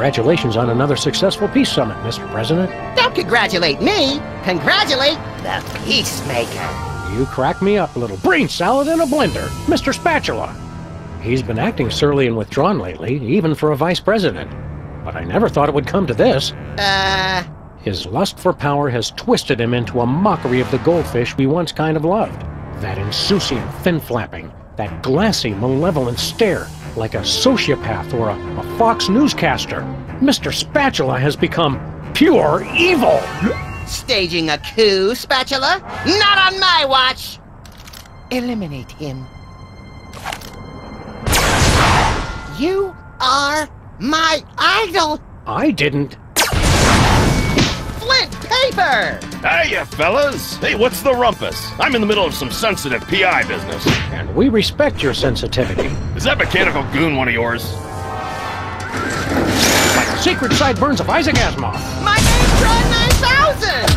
Congratulations on another successful peace summit, Mr. President. Don't congratulate me! Congratulate the Peacemaker! You crack me up, little brain salad in a blender, Mr. Spatula. He's been acting surly and withdrawn lately, even for a vice president. But I never thought it would come to this. His lust for power has twisted him into a mockery of the goldfish we once kind of loved. That insouciant fin-flapping, that glassy, malevolent stare, like a sociopath or a Fox newscaster. Mr. Spatula has become pure evil! Staging a coup, Spatula? Not on my watch! Eliminate him. You are my idol! I didn't. Flint paper! Hiya, fellas! Hey, what's the rumpus? I'm in the middle of some sensitive PI business. And we respect your sensitivity. Is that mechanical goon one of yours? Like the secret sideburns of Isaac Asimov. My name's Tron 9000!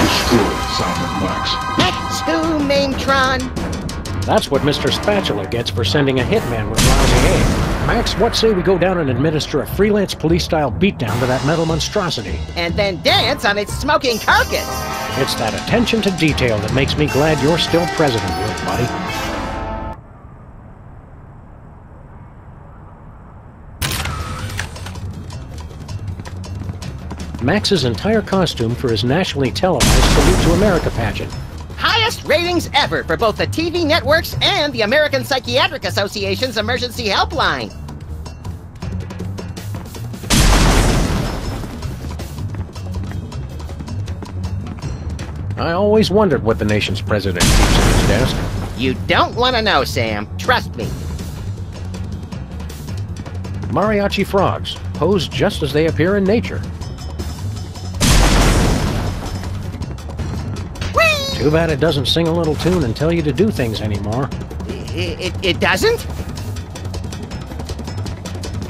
Destroy Silent Max. That's who named Tron. That's what Mr. Spatula gets for sending a hitman with lousy aim. Max, what say we go down and administer a freelance police-style beatdown to that metal monstrosity? And then dance on its smoking carcass. It's that attention to detail that makes me glad you're still president, little buddy. Max's entire costume for his nationally televised Salute to America pageant. Highest ratings ever for both the TV networks and the American Psychiatric Association's emergency helpline. I always wondered what the nation's president keeps at his desk. You don't want to know, Sam. Trust me. Mariachi frogs, posed just as they appear in nature. Too bad it doesn't sing a little tune and tell you to do things anymore. It doesn't?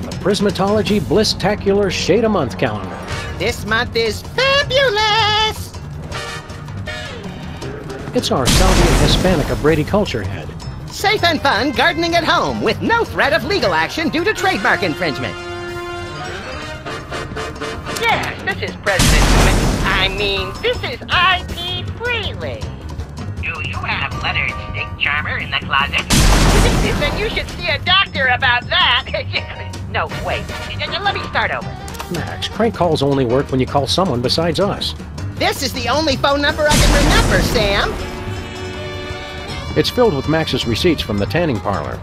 The Prismatology Bliss-tacular Shade-a-Month calendar. This month is fabulous! It's our Salvia Hispanica Brady Culture Head. Safe and fun gardening at home with no threat of legal action due to trademark infringement. Yes, this is President... this is IP Freely. Do you have leather stick charmer in the closet? Then you should see a doctor about that. No, wait. Let me start over. Max, crank calls only work when you call someone besides us. This is the only phone number I can remember, Sam. It's filled with Max's receipts from the tanning parlor.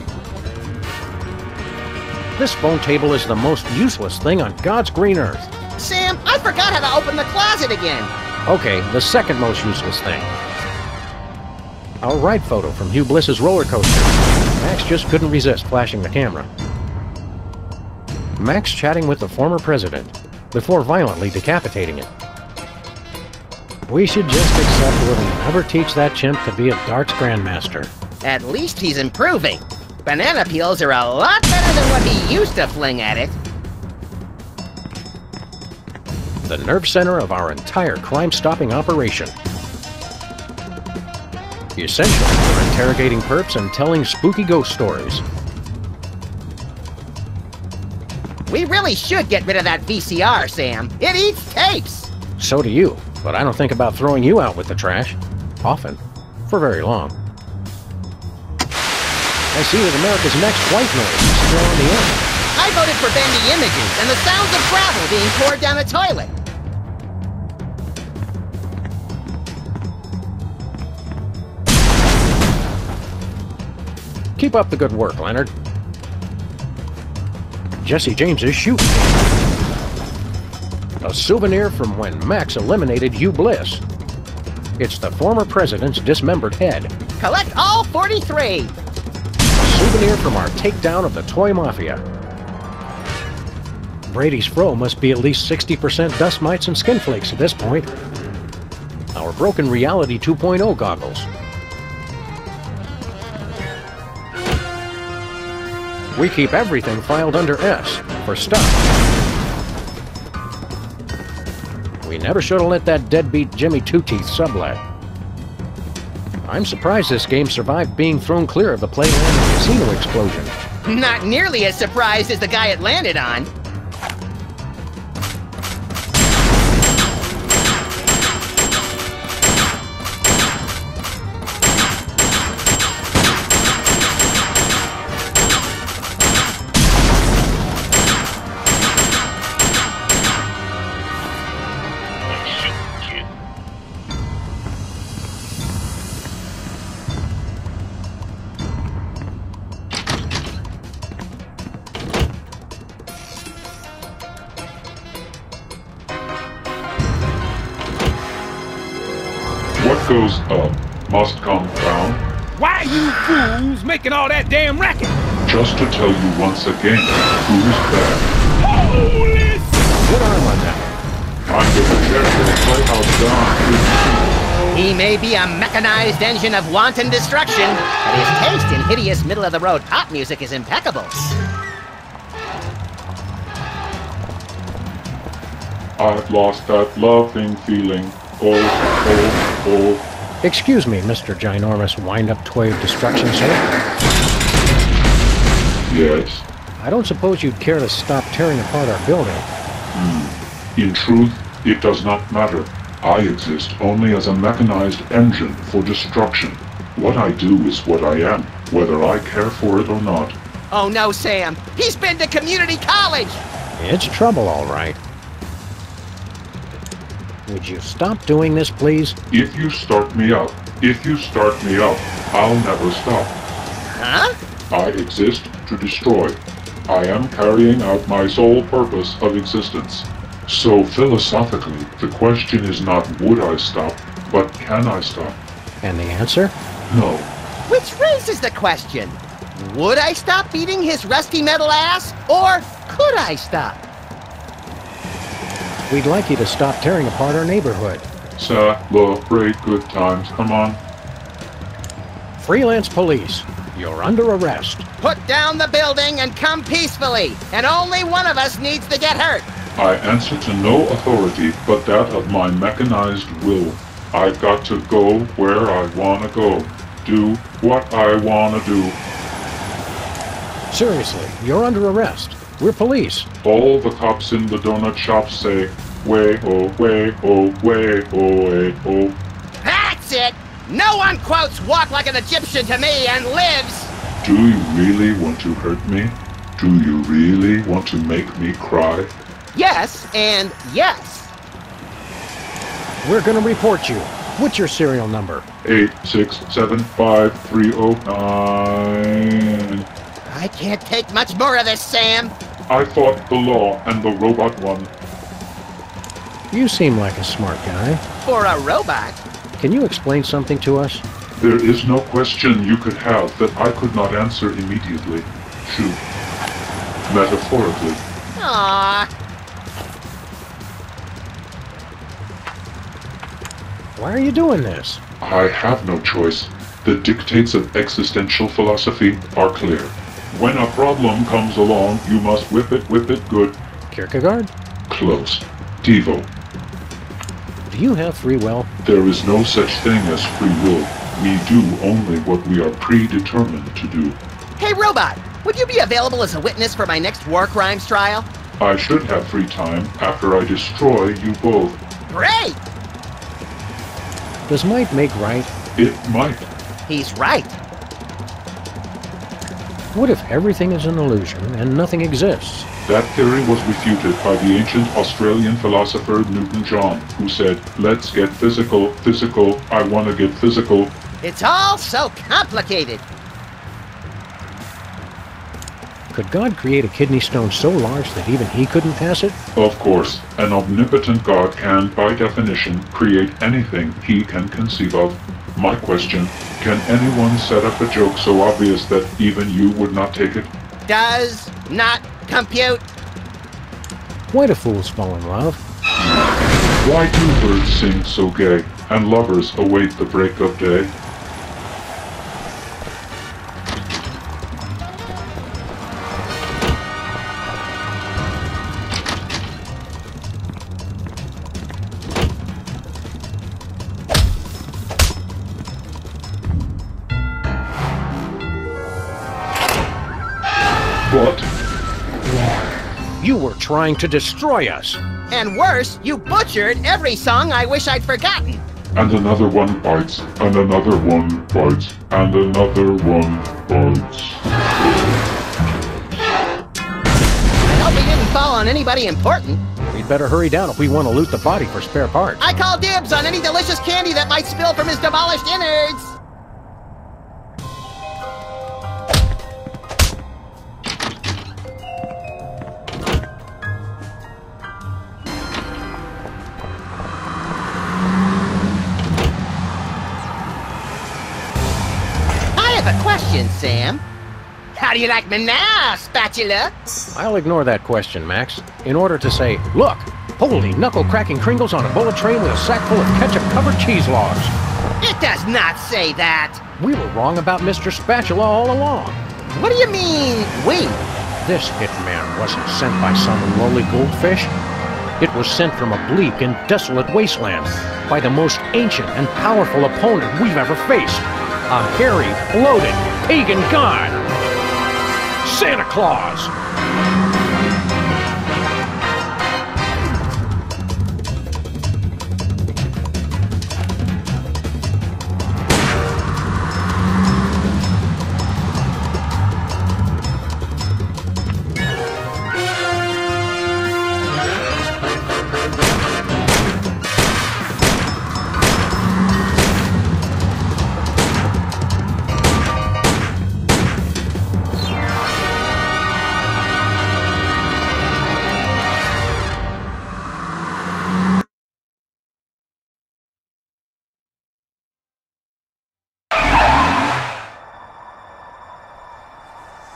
This phone table is the most useless thing on God's green earth. Sam, I forgot how to open the closet again. Okay, the second most useless thing. Our ride photo from Hugh Bliss's roller coaster. Max just couldn't resist flashing the camera. Max chatting with the former president before violently decapitating him. We should just accept we'll never teach that chimp to be a darts grandmaster. At least he's improving. Banana peels are a lot better than what he used to fling at it. The nerve center of our entire crime-stopping operation. Essential for interrogating perps and telling spooky ghost stories. We really should get rid of that VCR, Sam. It eats tapes. So do you, but I don't think about throwing you out with the trash. Often. For very long. I see that America's next white noise is still on the air. I voted for bendy images and the sounds of gravel being poured down a toilet. Keep up the good work, Leonard. Jesse James's shooting game. A souvenir from when Max eliminated Hugh Bliss. It's the former president's dismembered head. Collect all 43. A souvenir from our takedown of the toy mafia. Brady's fro must be at least 60% dust mites and skin flakes at this point. Our broken reality 2.0 goggles. We keep everything filed under S, for stuff. We never should have let that deadbeat Jimmy Two-Teeth sublet. I'm surprised this game survived being thrown clear of the Playland and casino explosion. Not nearly as surprised as the guy it landed on. What goes up must come down. Why you fools making all that damn racket? Just to tell you once again, who's bad. Holy s- Good arm on that. I'm gonna check your playhouse down. He may be a mechanized engine of wanton destruction, but his taste in hideous middle-of-the-road pop music is impeccable. I've lost that loving feeling. Oh. Excuse me, Mr. Ginormous Wind-Up Toy of Destruction, sir. Yes. I don't suppose you'd care to stop tearing apart our building. In truth, it does not matter. I exist only as a mechanized engine for destruction. What I do is what I am, whether I care for it or not. Oh no, Sam. He's been to community college! It's trouble, all right. Would you stop doing this, please? If you start me up, I'll never stop. Huh? I exist to destroy. I am carrying out my sole purpose of existence. So philosophically, the question is not would I stop, but can I stop? And the answer? No. Which raises the question, would I stop beating his rusty metal ass, or could I stop? We'd like you to stop tearing apart our neighborhood. Celebrate good times. Come on. Freelance police, you're under arrest. Put down the building and come peacefully, and only one of us needs to get hurt. I answer to no authority but that of my mechanized will. I've got to go where I want to go. Do what I want to do. Seriously, you're under arrest. We're police. All the cops in the donut shop say, way, oh, way, oh, way, oh, way, oh. That's it! No one quotes "walk like an Egyptian" to me and lives! Do you really want to hurt me? Do you really want to make me cry? Yes, and yes. We're gonna report you. What's your serial number? 8675309. I can't take much more of this, Sam. I fought the law and the robot won. You seem like a smart guy. For a robot. Can you explain something to us? There is no question you could have that I could not answer immediately. Shoot. Metaphorically. Aww. Why are you doing this? I have no choice. The dictates of existential philosophy are clear. When a problem comes along, you must whip it good. Kierkegaard? Close. Devo. Do you have free will? There is no such thing as free will. We do only what we are predetermined to do. Hey, robot, would you be available as a witness for my next war crimes trial? I should have free time after I destroy you both. Great! Does might make right? It might. He's right. What if everything is an illusion and nothing exists? That theory was refuted by the ancient Australian philosopher Newton John, who said, let's get physical, I want to get physical. It's all so complicated. Could God create a kidney stone so large that even he couldn't pass it? Of course, an omnipotent God can, by definition, create anything he can conceive of. My question, can anyone set up a joke so obvious that even you would not take it? Does not compute. Why do fools fall in love? Why do birds sing so gay, and lovers await the break of day? You were trying to destroy us. And worse, you butchered every song I wish I'd forgotten. And another one bites, and another one bites, and another one bites. I hope we didn't fall on anybody important. We'd better hurry down if we want to loot the body for spare parts. I call dibs on any delicious candy that might spill from his demolished innards. I have a question, Sam. How do you like me now, Spatula? I'll ignore that question, Max. In order to say, look, holy knuckle-cracking Kringles on a bullet train with a sack full of ketchup-covered cheese logs. It does not say that. We were wrong about Mr. Spatula all along. What do you mean, we? This hitman wasn't sent by some lowly goldfish. It was sent from a bleak and desolate wasteland by the most ancient and powerful opponent we've ever faced. A hairy, bloated, pagan god. Santa Claus!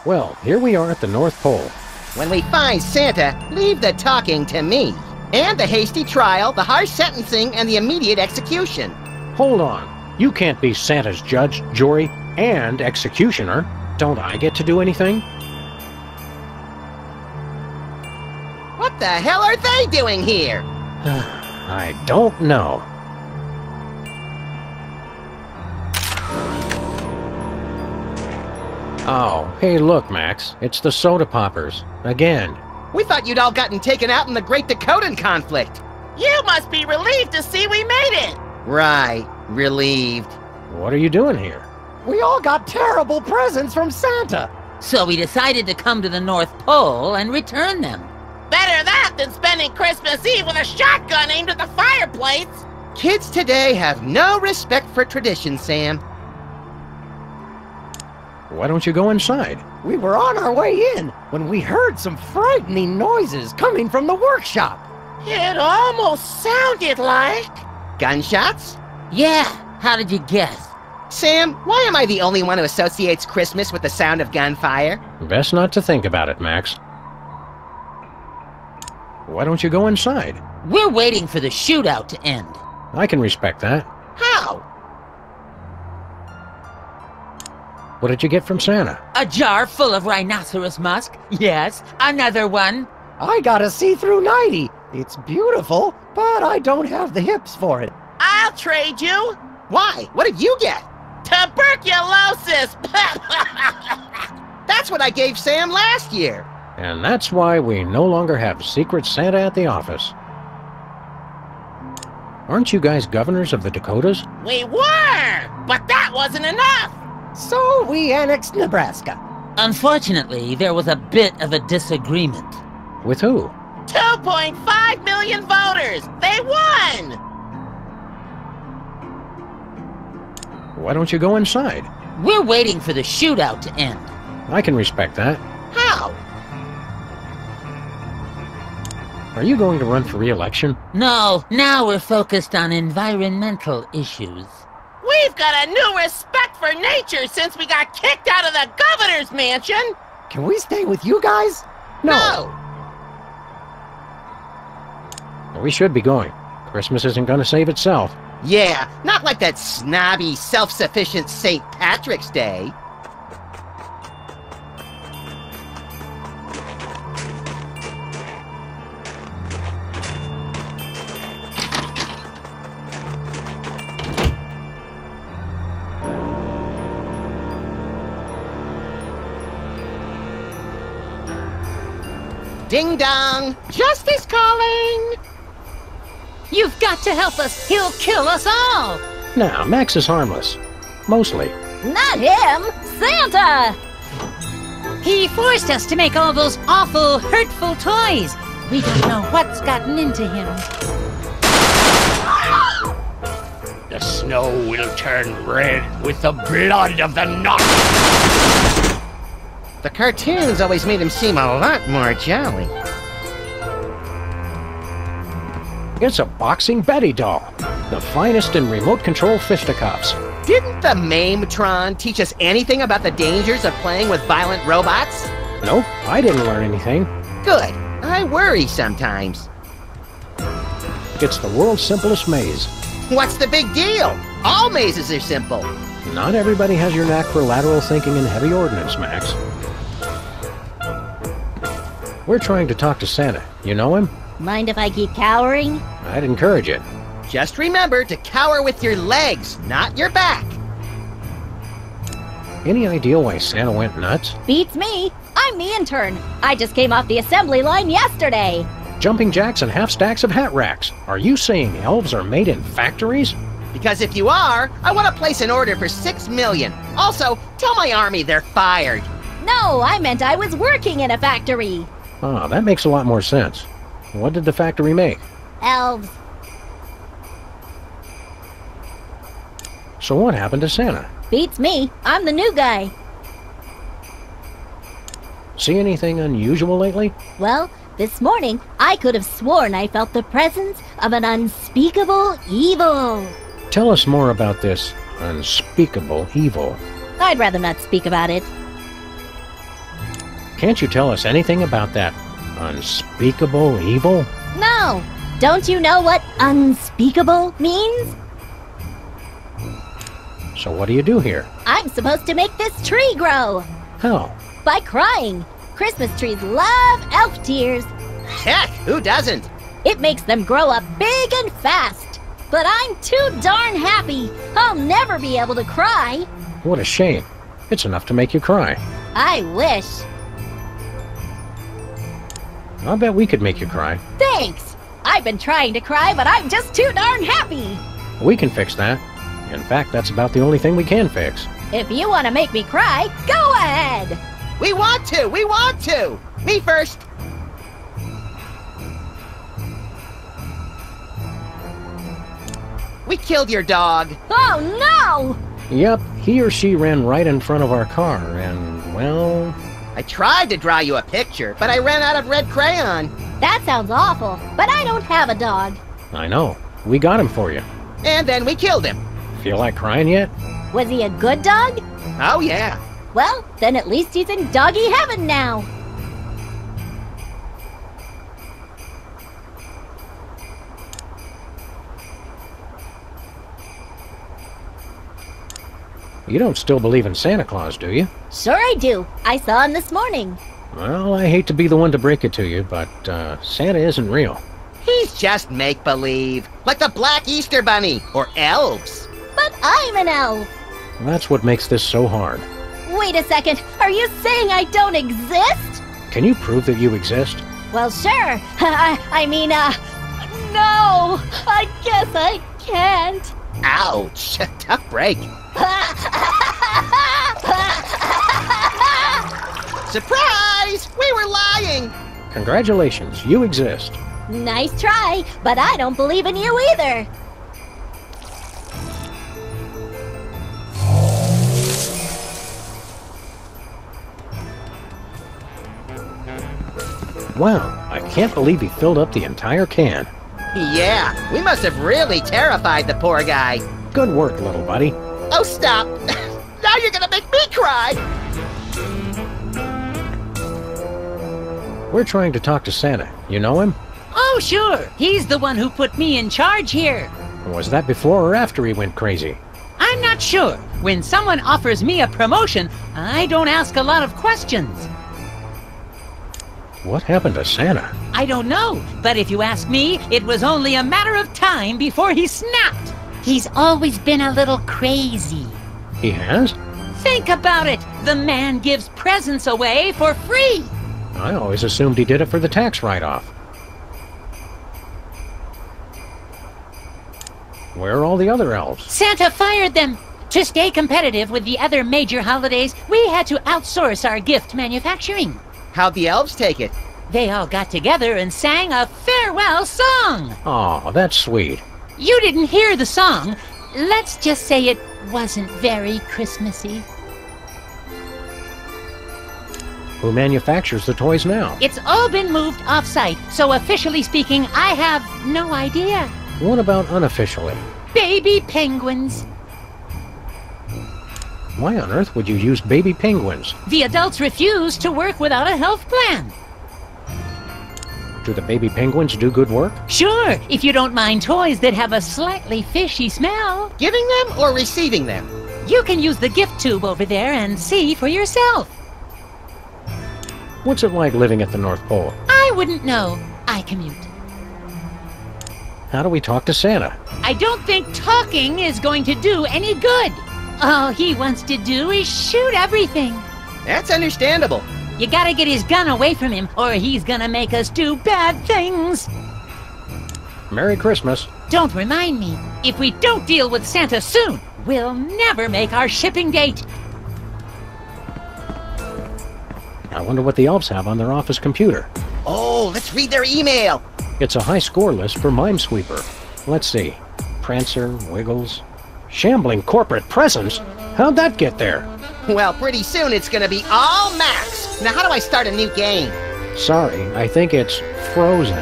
Well, here we are at the North Pole. When we find Santa, leave the talking to me. And the hasty trial, the harsh sentencing, and the immediate execution. Hold on. You can't be Santa's judge, jury, and executioner. Don't I get to do anything? What the hell are they doing here? I don't know. Oh, hey look, Max. It's the soda poppers. Again. We thought you'd all gotten taken out in the Great Dakotan conflict. You must be relieved to see we made it. Right. Relieved. What are you doing here? We all got terrible presents from Santa. So we decided to come to the North Pole and return them. Better that than spending Christmas Eve with a shotgun aimed at the fireplace. Kids today have no respect for tradition, Sam. Why don't you go inside? We were on our way in when we heard some frightening noises coming from the workshop. It almost sounded like... Gunshots? Yeah, how did you guess? Sam, why am I the only one who associates Christmas with the sound of gunfire? Best not to think about it, Max. Why don't you go inside? We're waiting for the shootout to end. I can respect that. How? What did you get from Santa? A jar full of rhinoceros musk. Yes, another one. I got a see-through 90. It's beautiful, but I don't have the hips for it. I'll trade you. Why? What did you get? Tuberculosis. That's what I gave Sam last year. And that's why we no longer have Secret Santa at the office. Aren't you guys governors of the Dakotas? We were, but that wasn't enough. So we annexed Nebraska. Unfortunately, there was a bit of a disagreement. With who? 2.5 million voters. They won. Why don't you go inside? We're waiting for the shootout to end. I can respect that. How? Are you going to run for re-election? No, now we're focused on environmental issues. We've got a new respect for nature since we got kicked out of the governor's mansion. Can we stay with you guys? No. We should be going. Christmas isn't going to save itself. Yeah, not like that snobby, self-sufficient St. Patrick's Day. Ding dong! Justice calling! You've got to help us! He'll kill us all! Now, Max is harmless. Mostly. Not him! Santa! He forced us to make all those awful, hurtful toys. We don't know what's gotten into him. The snow will turn red with the blood of the naughty. The cartoons always made him seem a lot more jolly. It's a boxing Betty doll. The finest in remote control fisticuffs. Didn't the Mametron teach us anything about the dangers of playing with violent robots? Nope, I didn't learn anything. Good. I worry sometimes. It's the world's simplest maze. What's the big deal? All mazes are simple. Not everybody has your knack for lateral thinking and heavy ordnance, Max. We're trying to talk to Santa. You know him? Mind if I keep cowering? I'd encourage it. Just remember to cower with your legs, not your back. Any idea why Santa went nuts? Beats me. I'm the intern. I just came off the assembly line yesterday. Jumping jacks and half stacks of hat racks. Are you saying elves are made in factories? Because if you are, I want to place an order for 6 million. Also, tell my army they're fired. No, I meant I was working in a factory. Ah, that makes a lot more sense. What did the factory make? Elves. So what happened to Santa? Beats me. I'm the new guy. See anything unusual lately? Well, this morning, I could have sworn I felt the presence of an unspeakable evil. Tell us more about this unspeakable evil. I'd rather not speak about it. Can't you tell us anything about that unspeakable evil? No! Don't you know what unspeakable means? So what do you do here? I'm supposed to make this tree grow. How? By crying. Christmas trees love elf tears. Heck, who doesn't? It makes them grow up big and fast. But I'm too darn happy. I'll never be able to cry. What a shame. It's enough to make you cry. I wish. I'll bet we could make you cry. Thanks. I've been trying to cry, but I'm just too darn happy. We can fix that. In fact, that's about the only thing we can fix. If you want to make me cry, go ahead. We want to! We want to! Me first! We killed your dog. Oh, no! Yep, he or she ran right in front of our car, and, well... I tried to draw you a picture, but I ran out of red crayon. That sounds awful, but I don't have a dog. I know. We got him for you. And then we killed him. Feel like crying yet? Was he a good dog? Oh, yeah. Well, then at least he's in doggy heaven now. You don't still believe in Santa Claus, do you? Sure I do. I saw him this morning. Well, I hate to be the one to break it to you, but Santa isn't real. He's just make-believe, like the Black Easter Bunny, or elves. But I'm an elf. That's what makes this so hard. Wait a second. Are you saying I don't exist? Can you prove that you exist? Well, sure. I mean, no. I guess I can't. Ouch. Tough break. Surprise! We were lying! Congratulations, you exist. Nice try, but I don't believe in you either. Wow, I can't believe he filled up the entire can. Yeah, we must have really terrified the poor guy. Good work, little buddy. Oh, stop! Now you're gonna make me cry! We're trying to talk to Santa. You know him? Oh, sure. He's the one who put me in charge here. Was that before or after he went crazy? I'm not sure. When someone offers me a promotion, I don't ask a lot of questions. What happened to Santa? I don't know, but if you ask me, it was only a matter of time before he snapped. He's always been a little crazy. He has? Think about it. The man gives presents away for free. I always assumed he did it for the tax write-off. Where are all the other elves? Santa fired them. To stay competitive with the other major holidays, we had to outsource our gift manufacturing. How'd the elves take it? They all got together and sang a farewell song. Aw, that's sweet. You didn't hear the song. Let's just say it wasn't very Christmassy. Who manufactures the toys now? It's all been moved off-site, so officially speaking, I have no idea. What about unofficially? Baby penguins. Why on earth would you use baby penguins? The adults refuse to work without a health plan. Do the baby penguins do good work? Sure, if you don't mind toys that have a slightly fishy smell. Giving them or receiving them? You can use the gift tube over there and see for yourself. What's it like living at the North Pole? I wouldn't know. I commute. How do we talk to Santa? I don't think talking is going to do any good. All he wants to do is shoot everything. That's understandable. You gotta get his gun away from him, or he's gonna make us do bad things. Merry Christmas. Don't remind me. If we don't deal with Santa soon, we'll never make our shipping date. I wonder what the elves have on their office computer. Oh, let's read their email. It's a high score list for Minesweeper. Let's see. Prancer, Wiggles... Shambling corporate presence? How'd that get there? Well, pretty soon it's gonna be all Max. Now how do I start a new game? Sorry, I think it's frozen.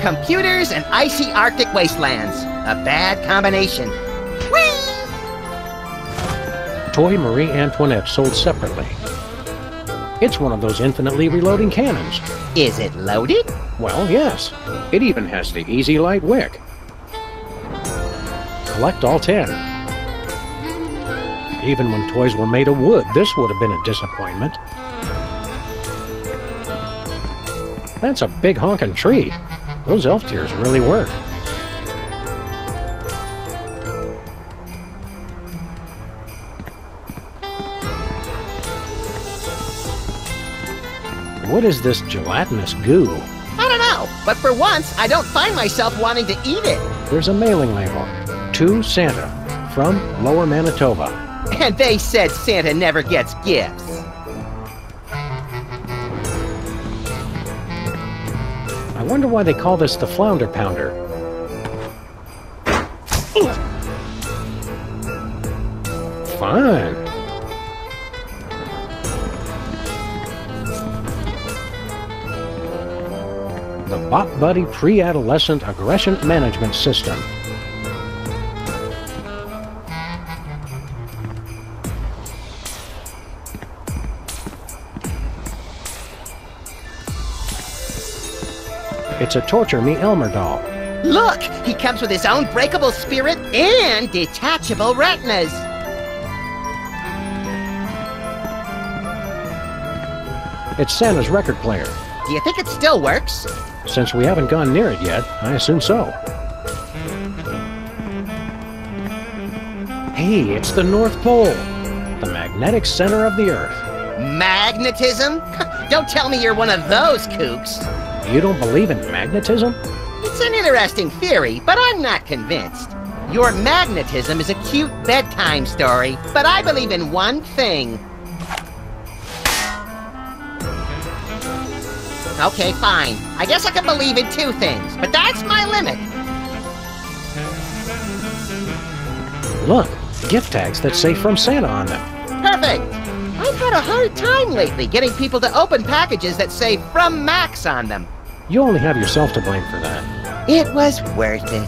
Computers and icy Arctic wastelands. A bad combination. Whee! Toy Marie Antoinette sold separately. It's one of those infinitely reloading cannons. Is it loaded? Well, yes. It even has the Easy Light wick. Collect all 10. Even when toys were made of wood, this would have been a disappointment. That's a big honking tree. Those elf tears really work. What is this gelatinous goo? I don't know, but for once, I don't find myself wanting to eat it. There's a mailing label. To Santa, from Lower Manitoba. And they said Santa never gets gifts. I wonder why they call this the Flounder Pounder. Fun. The Bot Buddy Pre-Adolescent Aggression Management System. It's a Torture Me Elmer doll. Look! He comes with his own breakable spirit and detachable retinas. It's Santa's record player. Do you think it still works? Since we haven't gone near it yet, I assume so. Hey, it's the North Pole, the magnetic center of the Earth. Magnetism? Don't tell me you're one of those kooks. You don't believe in magnetism? It's an interesting theory, but I'm not convinced. Your magnetism is a cute bedtime story, but I believe in one thing. Okay, fine. I guess I can believe in two things, but that's my limit. Look, gift tags that say From Santa on them. Perfect! I've had a hard time lately getting people to open packages that say From Max on them. You only have yourself to blame for that. It was worth it.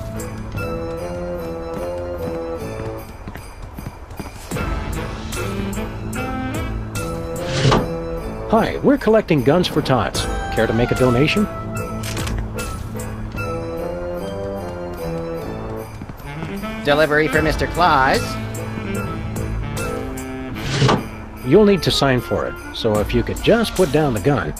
Hi, we're collecting guns for tots. Care to make a donation? Delivery for Mr. Claus. You'll need to sign for it, so if you could just put down the gun.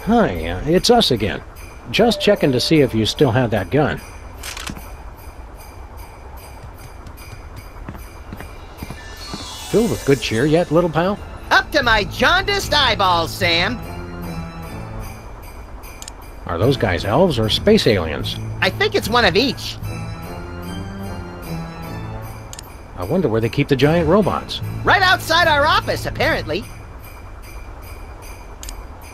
Hi, it's us again. Just checking to see if you still have that gun. filled with good cheer yet, little pal? Up to my jaundiced eyeballs, Sam. Are those guys elves or space aliens? I think it's one of each. I wonder where they keep the giant robots. Right outside our office, apparently.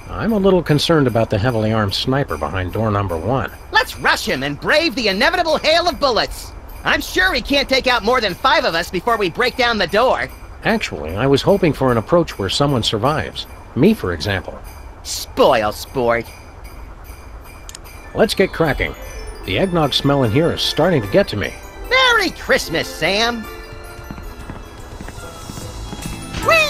I'm a little concerned about the heavily armed sniper behind door number 1. Let's rush him and brave the inevitable hail of bullets. I'm sure he can't take out more than 5 of us before we break down the door. Actually, I was hoping for an approach where someone survives. Me, for example. Spoil sport. Let's get cracking. The eggnog smell in here is starting to get to me. Merry Christmas, Sam. Whee!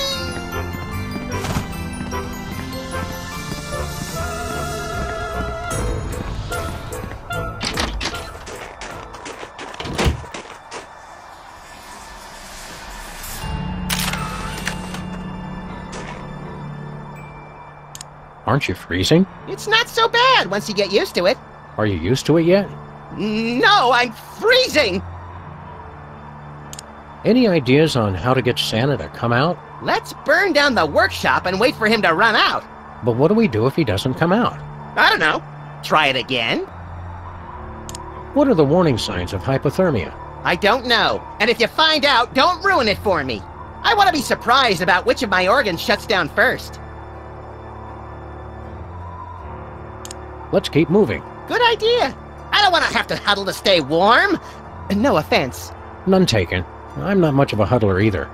Aren't you freezing? It's not so bad once you get used to it. Are you used to it yet? No, I'm freezing! Any ideas on how to get Santa to come out? Let's burn down the workshop and wait for him to run out. But what do we do if he doesn't come out? I don't know. Try it again? What are the warning signs of hypothermia? I don't know. And if you find out, don't ruin it for me. I want to be surprised about which of my organs shuts down first. Let's keep moving. Good idea. I don't want to have to huddle to stay warm. No offense. None taken. I'm not much of a huddler either.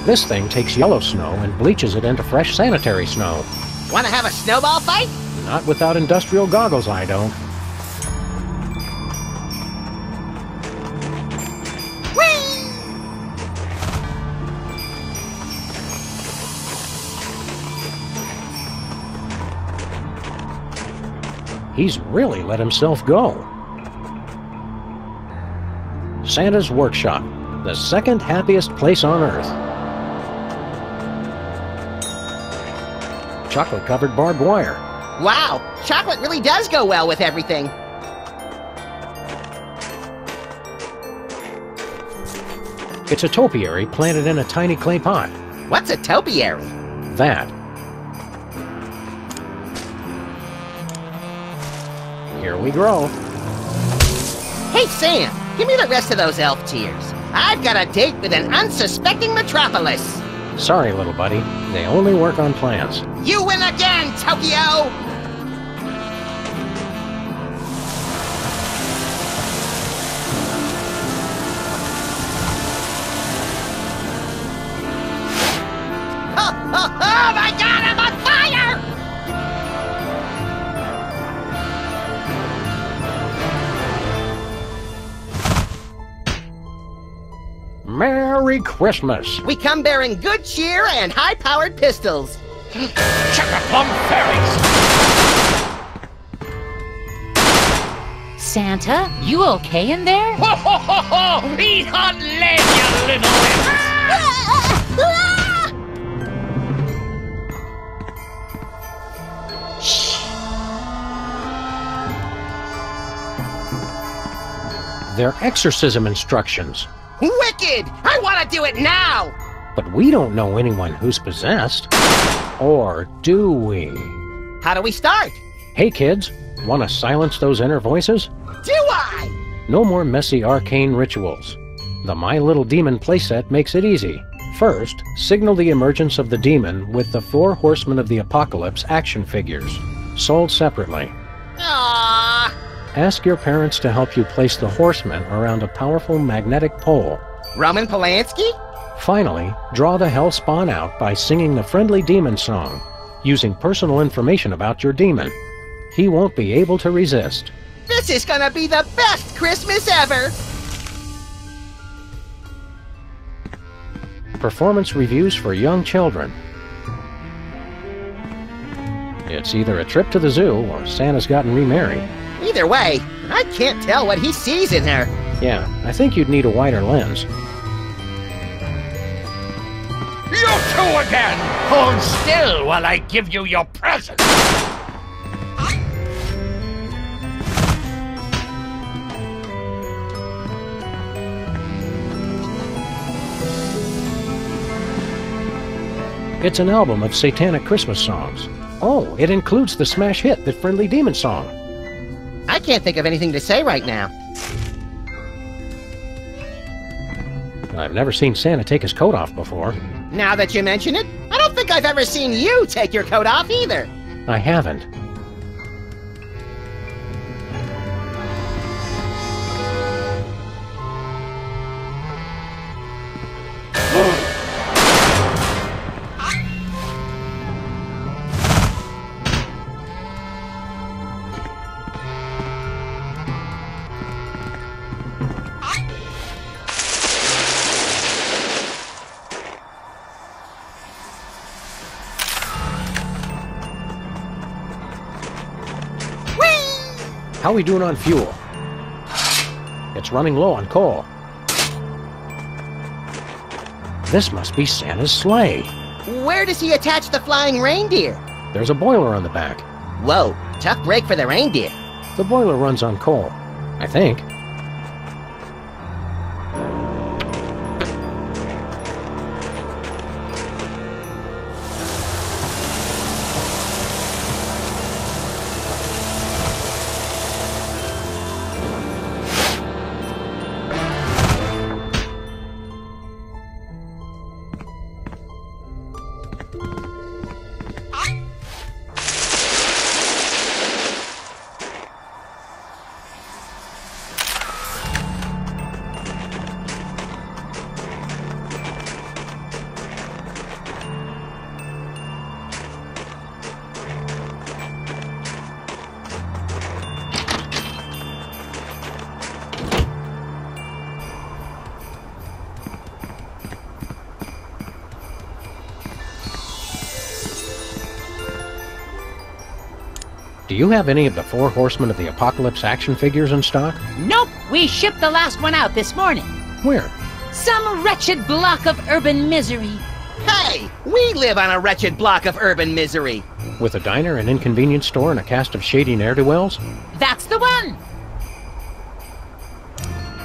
This thing takes yellow snow and bleaches it into fresh sanitary snow. Want to have a snowball fight? Not without industrial goggles, I don't. He's really let himself go. Santa's Workshop, the second happiest place on Earth. Chocolate-covered barbed wire. Wow, chocolate really does go well with everything. It's a topiary planted in a tiny clay pot. What's a topiary? That. Here we grow. Hey, Sam, give me the rest of those elf tears. I've got a date with an unsuspecting metropolis. Sorry, little buddy. They only work on plants. You win again, Tokyo! Oh my God, I'm on fire! Merry Christmas! We come bearing good cheer and high-powered pistols. Chugga-plum fairies! Santa, you okay in there? Ho ho ho ho! Eat hot lead, you little imps! Shh. They're exorcism instructions. Wicked! I want to do it now! But we don't know anyone who's possessed. Or do we? How do we start? Hey kids, want to silence those inner voices? Do I? No more messy arcane rituals. The My Little Demon playset makes it easy. First, signal the emergence of the demon with the 4 Horsemen of the Apocalypse action figures, sold separately. Aww. Ask your parents to help you place the horsemen around a powerful magnetic pole. Roman Polanski? Finally, draw the hell spawn out by singing the friendly demon song, using personal information about your demon. He won't be able to resist. This is gonna be the best Christmas ever! Performance reviews for young children. It's either a trip to the zoo or Santa's gotten remarried. Either way, I can't tell what he sees in her. Yeah, I think you'd need a wider lens. You two again! Hold still while I give you your present! It's an album of satanic Christmas songs. Oh, it includes the smash hit, The Friendly Demon Song. I can't think of anything to say right now. I've never seen Santa take his coat off before. Now that you mention it, I don't think I've ever seen you take your coat off either. I haven't. How are we doing on fuel? It's running low on coal. This must be Santa's sleigh. Where does he attach the flying reindeer? There's a boiler on the back. Whoa, tough break for the reindeer. The boiler runs on coal, I think. Do you have any of the Four Horsemen of the Apocalypse action figures in stock? Nope, we shipped the last one out this morning. Where? Some wretched block of urban misery. Hey, we live on a wretched block of urban misery. With a diner, an inconvenience store, and a cast of shady ne'er-do-wells? That's the one!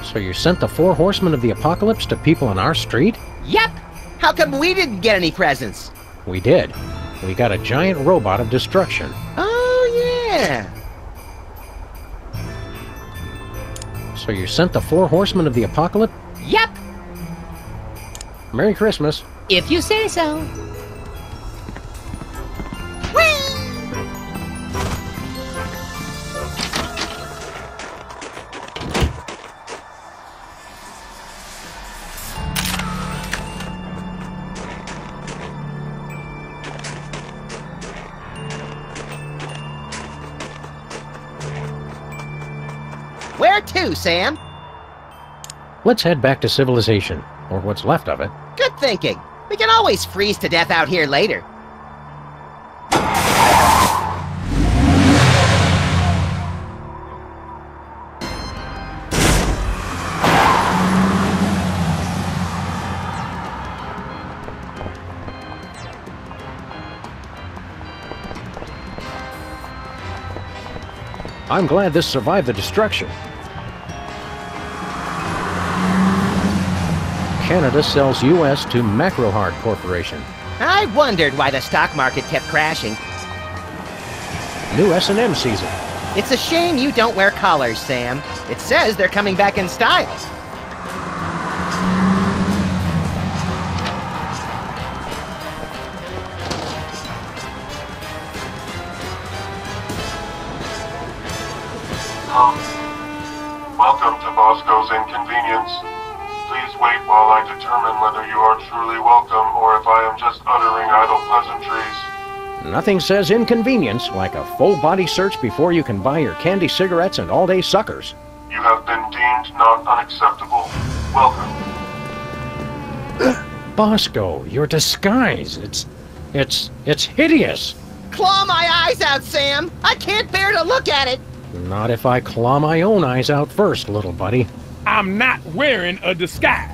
So you sent the Four Horsemen of the Apocalypse to people on our street? Yep! How come we didn't get any presents? We did. We got a giant robot of destruction. Oh, yeah. So you sent the Four Horsemen of the Apocalypse? Yep! Merry Christmas. If you say so. Where to, Sam? Let's head back to civilization, or what's left of it. Good thinking. We can always freeze to death out here later. I'm glad this survived the destruction. Canada sells U.S. to Macrohard Corporation. I wondered why the stock market kept crashing. New S&M season. It's a shame you don't wear collars, Sam. It says they're coming back in style. Welcome to Bosco's Inconvenience. Please wait while I determine whether you are truly welcome or if I am just uttering idle pleasantries. Nothing says inconvenience like a full-body search before you can buy your candy cigarettes and all-day suckers. You have been deemed not unacceptable. Welcome. Bosco, your disguise, it's hideous. Claw my eyes out, Sam! I can't bear to look at it! Not if I claw my own eyes out first, little buddy. I'm not wearing a disguise.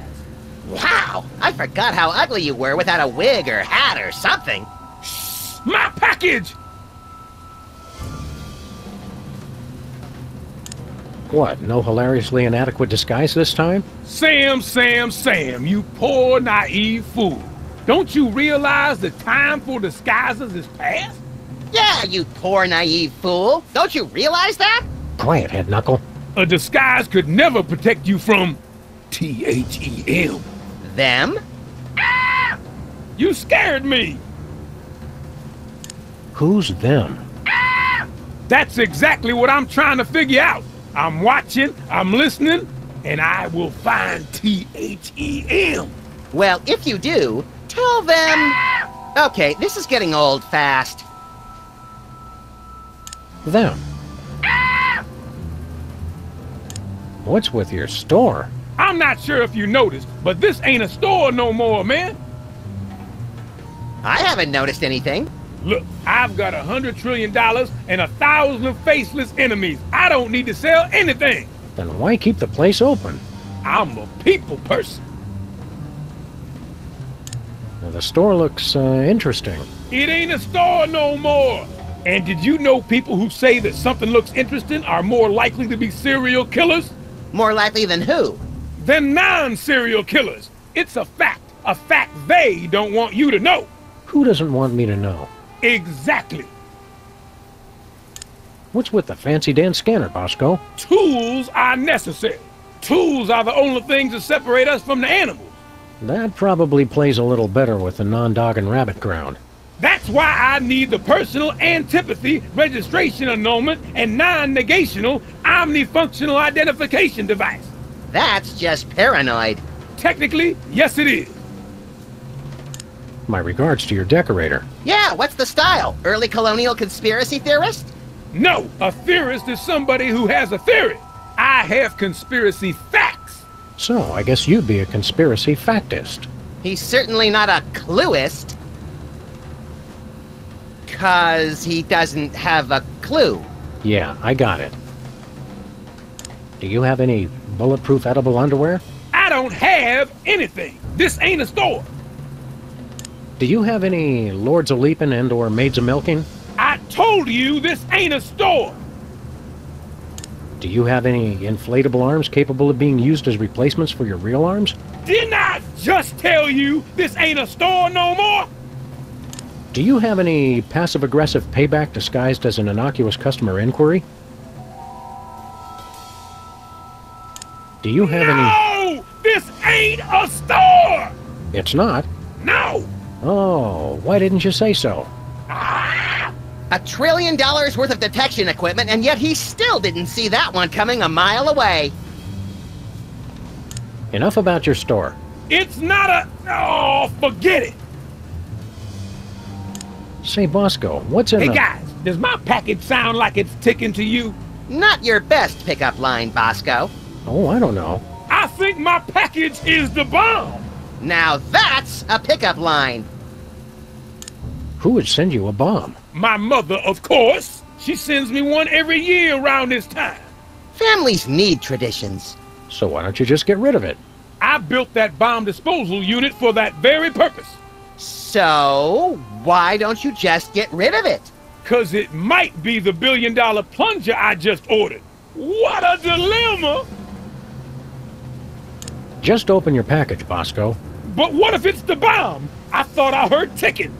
Wow! I forgot how ugly you were without a wig or hat or something. My package! What, no hilariously inadequate disguise this time? Sam, you poor naive fool. Don't you realize the time for disguises is past? Yeah, you poor naive fool. Don't you realize that? Quiet, Head Knuckle. A disguise could never protect you from THEM. Them? You scared me. Who's them? That's exactly what I'm trying to figure out. I'm watching, I'm listening, and I will find THEM. Well, if you do, tell them... Okay, this is getting old fast. Them. What's with your store? I'm not sure if you noticed, but this ain't a store no more, man. I haven't noticed anything. Look, I've got $100 trillion and 1,000 faceless enemies. I don't need to sell anything. Then why keep the place open? I'm a people person. Now, the store looks interesting. It ain't a store no more. And did you know people who say that something looks interesting are more likely to be serial killers? More likely than who? Than non-serial killers. It's a fact they don't want you to know. Who doesn't want me to know? Exactly. What's with the fancy dance scanner, Bosco? Tools are necessary. Tools are the only things that separate us from the animals. That probably plays a little better with the non-dog and rabbit ground. That's why I need the personal antipathy registration annulment and non-negational omnifunctional identification device. That's just paranoid. Technically, yes it is. My regards to your decorator. Yeah, what's the style? Early colonial conspiracy theorist? No, a theorist is somebody who has a theory. I have conspiracy facts. So, I guess you'd be a conspiracy factist. He's certainly not a clueist. 'Cause he doesn't have a clue. Yeah, I got it. Do you have any bulletproof edible underwear? I don't have anything. This ain't a store. Do you have any Lords of Leaping and or Maids of Milking? I told you this ain't a store. Do you have any inflatable arms capable of being used as replacements for your real arms? Didn't I just tell you this ain't a store no more? Do you have any passive-aggressive payback disguised as an innocuous customer inquiry? Do you have any... No! This ain't a store! It's not? No! Oh, why didn't you say so? $1 trillion worth of detection equipment, and yet he still didn't see that one coming a mile away. Enough about your store. It's not a... Oh, forget it! Say, Bosco, what's in Hey, the... guys, does my package sound like it's ticking to you? Not your best pickup line, Bosco. Oh, I don't know. I think my package is the bomb! Now that's a pickup line. Who would send you a bomb? My mother, of course. She sends me one every year around this time. Families need traditions. So why don't you just get rid of it? I built that bomb disposal unit for that very purpose. So, why don't you just get rid of it? 'Cause it might be the $1 billion plunger I just ordered. What a dilemma! Just open your package, Bosco. But what if it's the bomb? I thought I heard ticking.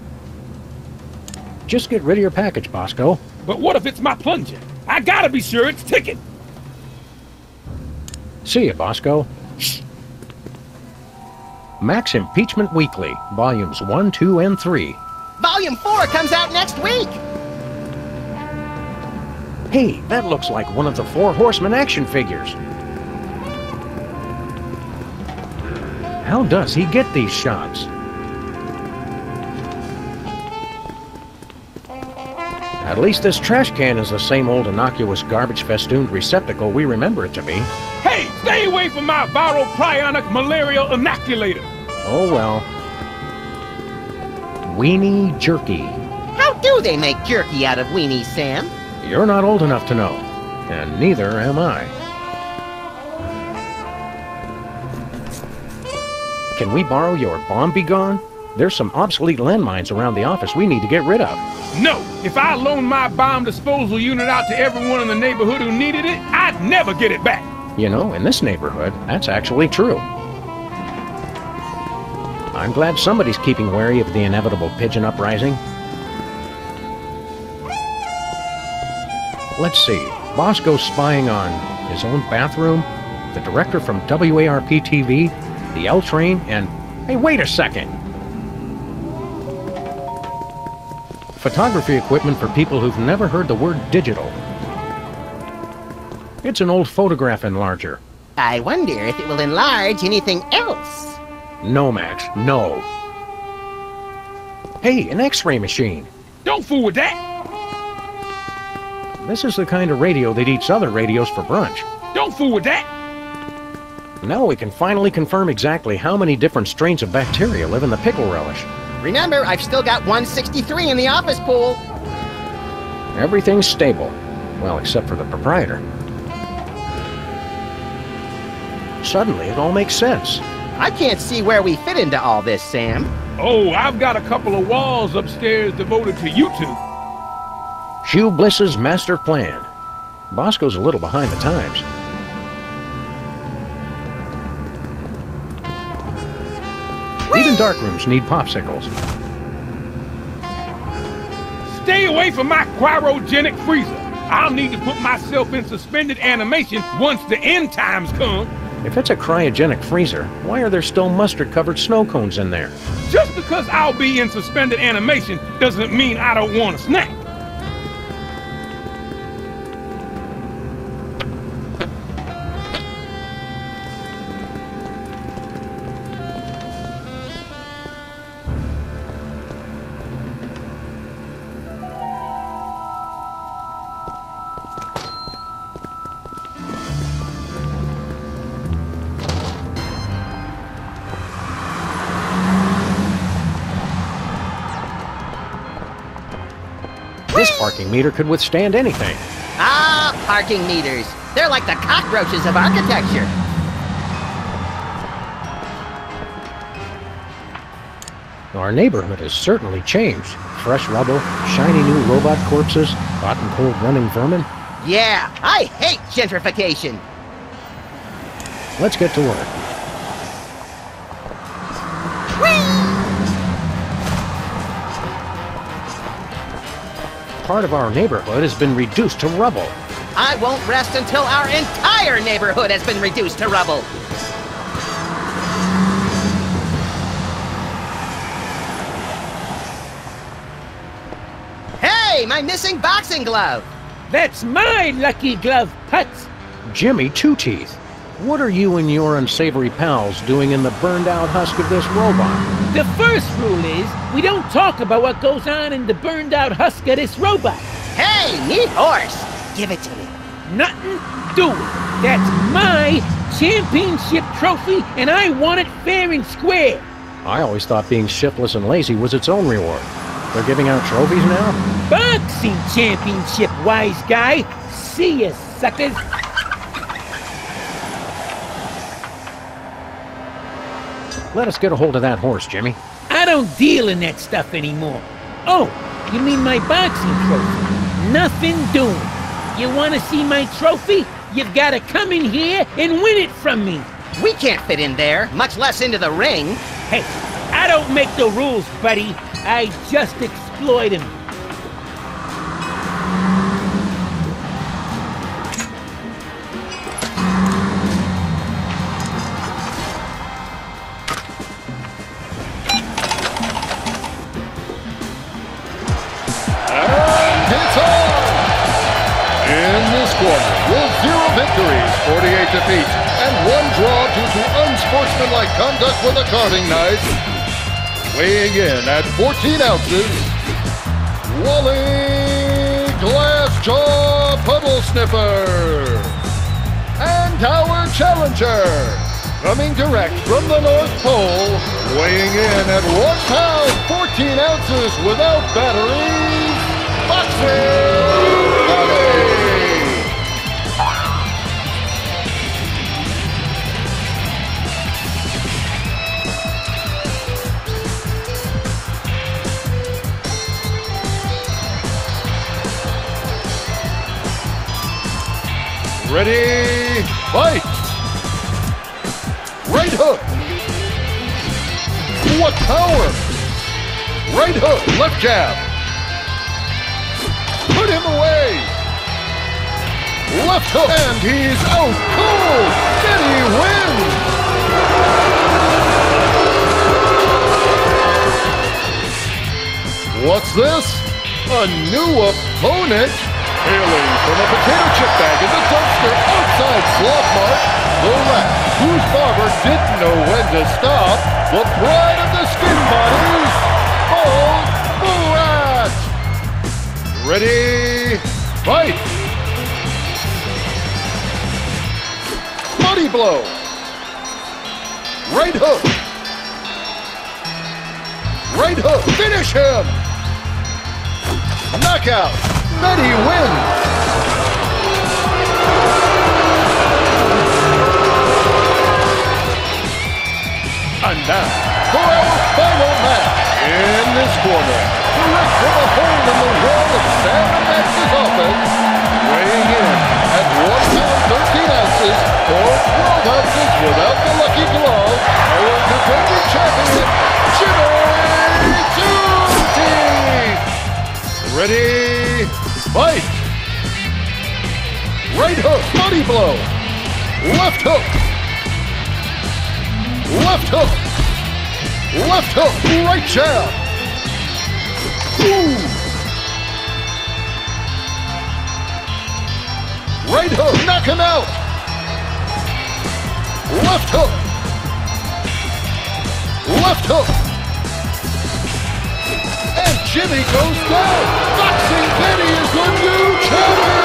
Just get rid of your package, Bosco. But what if it's my plunger? I gotta be sure it's ticking. See ya, Bosco. Max Impeachment Weekly, Volumes 1, 2, and 3. Volume 4 comes out next week! Hey, that looks like one of the 4 Horsemen action figures. How does he get these shots? At least this trash can is the same old innocuous garbage-festooned receptacle we remember it to be. Hey, stay away from my viral prionic malarial inoculator! Oh well. Weenie jerky. How do they make jerky out of weenies, Sam? You're not old enough to know, and neither am I. Can we borrow your bomb be gone? There's some obsolete landmines around the office we need to get rid of. No! If I loaned my bomb disposal unit out to everyone in the neighborhood who needed it, I'd never get it back! You know, in this neighborhood, that's actually true. I'm glad somebody's keeping wary of the inevitable pigeon uprising. Let's see. Boss goes spying on his own bathroom, the director from WARP-TV, the L Train, and... Hey, wait a second! Photography equipment for people who've never heard the word digital. It's an old photograph enlarger. I wonder if it will enlarge anything else. No, Max, no. Hey, an X-ray machine. Don't fool with that! This is the kind of radio that eats other radios for brunch. Don't fool with that! Now we can finally confirm exactly how many different strains of bacteria live in the pickle relish. Remember, I've still got 163 in the office pool. Everything's stable. Well, except for the proprietor. Suddenly, it all makes sense. I can't see where we fit into all this, Sam. Oh, I've got a couple of walls upstairs devoted to you two. Hugh Bliss's master plan. Bosco's a little behind the times. Even darkrooms need popsicles. Stay away from my cryogenic freezer. I'll need to put myself in suspended animation once the end times come. If it's a cryogenic freezer, why are there still mustard-covered snow cones in there? Just because I'll be in suspended animation doesn't mean I don't want a snack. This parking meter could withstand anything. Ah, parking meters. They're like the cockroaches of architecture. Our neighborhood has certainly changed. Fresh rubble, shiny new robot corpses, hot and cold running vermin. Yeah, I hate gentrification. Let's get to work. Part of our neighborhood has been reduced to rubble. I won't rest until our entire neighborhood has been reduced to rubble. Hey, my missing boxing glove. That's my lucky glove, Putz. Jimmy Two-Teeth, what are you and your unsavory pals doing in the burned-out husk of this robot? The first rule is, we don't talk about what goes on in the burned-out husk of this robot. Hey, neat horse! Give it to me. Nothing doing. That's my championship trophy, and I want it fair and square. I always thought being shiftless and lazy was its own reward. They're giving out trophies now? Boxing championship, wise guy. See ya, suckers. Let us get a hold of that horse, Jimmy. I don't deal in that stuff anymore. Oh, you mean my boxing trophy? Nothing doing. You want to see my trophy? You've got to come in here and win it from me. We can't fit in there, much less into the ring. Hey, I don't make the rules, buddy. I just exploit them. With 0 victories, 48 defeats, and 1 draw due to unsportsmanlike conduct with a carving knife. Weighing in at 14 ounces, Wally Glassjaw Puddle Sniffer. And our challenger, coming direct from the North Pole, weighing in at 1 pound, 14 ounces without batteries, Boxing Buddy. Ready, fight! Right hook! What power! Right hook, left jab. Put him away. Left hook, and he's out cold. Did he win? What's this? A new opponent? Hailing from a potato chip bag in the dumpster outside Sloth Mart, the rat whose barber didn't know when to stop, the pride of the skin bodies, Old Rat! Ready, fight! Body blow! Right hook! Right hook, finish him! Knockout! Betty wins! And now, for our final match in this corner, direct from a hole in the wall of Sam and Max's office, weighing in at 1 pound 13 ounces or 12 ounces without the lucky glove, our defending champion, Jimmy Tuesday! Ready, fight! Right hook, body blow. Left hook. Left hook. Left hook, right jab. Ooh. Right hook, knock him out. Left hook. Left hook. And Jimmy goes down. Boxing Betty is the new champion.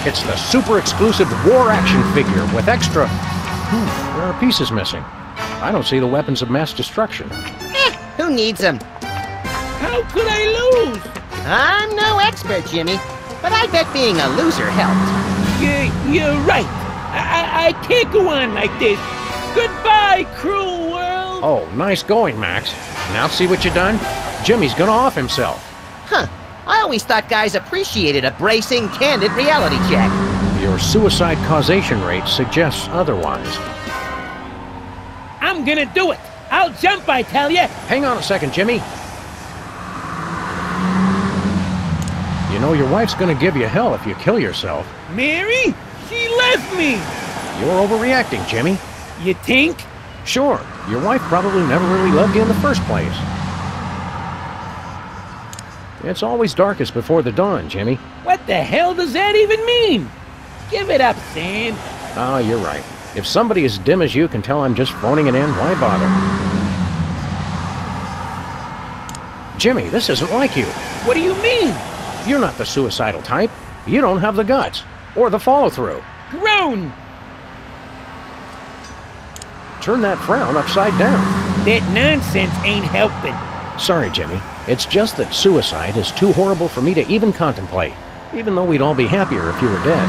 It's the super exclusive war action figure with extra... there are pieces missing. I don't see the weapons of mass destruction. Who needs them? How could I lose? I'm no expert, Jimmy, but I bet being a loser helped. You're right. I can't go on like this. Goodbye, cruel world. Oh, nice going, Max. Now see what you done? Jimmy's gonna off himself. Huh. I always thought guys appreciated a bracing, candid reality check. Your suicide causation rate suggests otherwise. I'm gonna do it. I'll jump, I tell you. Hang on a second, Jimmy. You know, your wife's gonna give you hell if you kill yourself. Mary? She left me. You're overreacting, Jimmy. You think? Sure. Your wife probably never really loved you in the first place. It's always darkest before the dawn, Jimmy. What the hell does that even mean? Give it up, Sam. Oh, you're right. If somebody as dim as you can tell I'm just phoning it in, why bother? Jimmy, this isn't like you. What do you mean? You're not the suicidal type. You don't have the guts. Or the follow-through. Grown! Turn that frown upside down. That nonsense ain't helping. Sorry, Jimmy. It's just that suicide is too horrible for me to even contemplate, even though we'd all be happier if you were dead.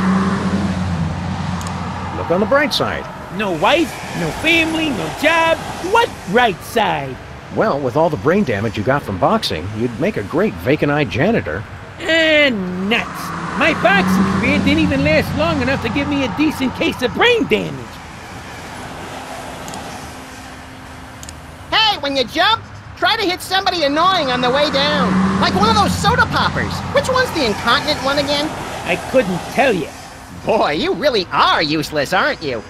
Look on the bright side. No wife, no family, no job. What right side? Well, with all the brain damage you got from boxing, you'd make a great vacant-eyed janitor. Nuts. My boxing career didn't even last long enough to give me a decent case of brain damage. Hey, when you jump, try to hit somebody annoying on the way down. Like one of those soda poppers. Which one's the incontinent one again? I couldn't tell you. Boy, you really are useless, aren't you?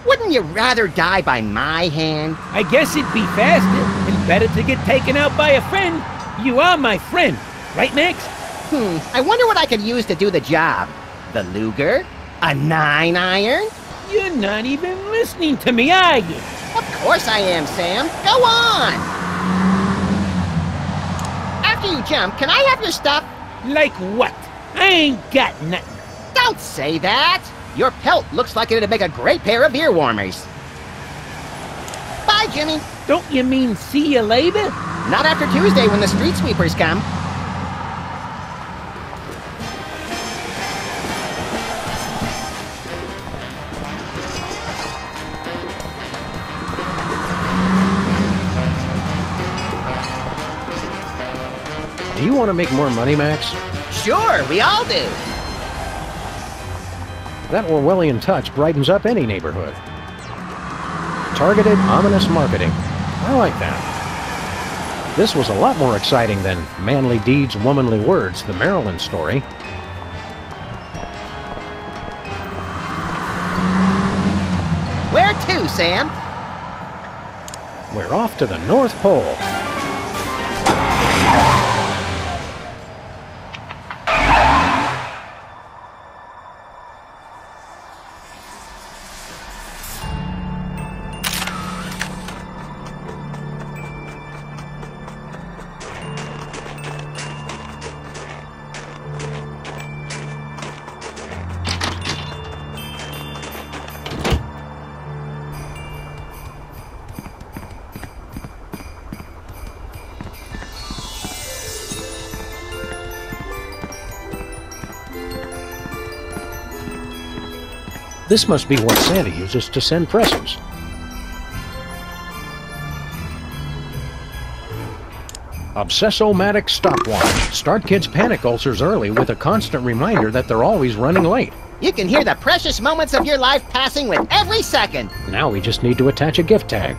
Wouldn't you rather die by my hand? I guess it'd be faster and better to get taken out by a friend. You are my friend, right, Max? I wonder what I could use to do the job. The Luger? A 9-iron? You're not even listening to me, are you? Of course I am, Sam. Go on! After you jump, can I have your stuff? Like what? I ain't got nothing. Don't say that! Your pelt looks like it'd make a great pair of ear warmers. Bye, Jimmy. Don't you mean see you later? Not after Tuesday when the street sweepers come. Do you want to make more money, Max? Sure, we all do. That Orwellian touch brightens up any neighborhood. Targeted, ominous marketing. I like that. This was a lot more exciting than Manly Deeds, Womanly Words, the Maryland story. Where to, Sam? We're off to the North Pole. This must be what Santa uses to send presents. Obsessomatic stopwatch. Start kids' panic ulcers early with a constant reminder that they're always running late. You can hear the precious moments of your life passing with every second. Now we just need to attach a gift tag.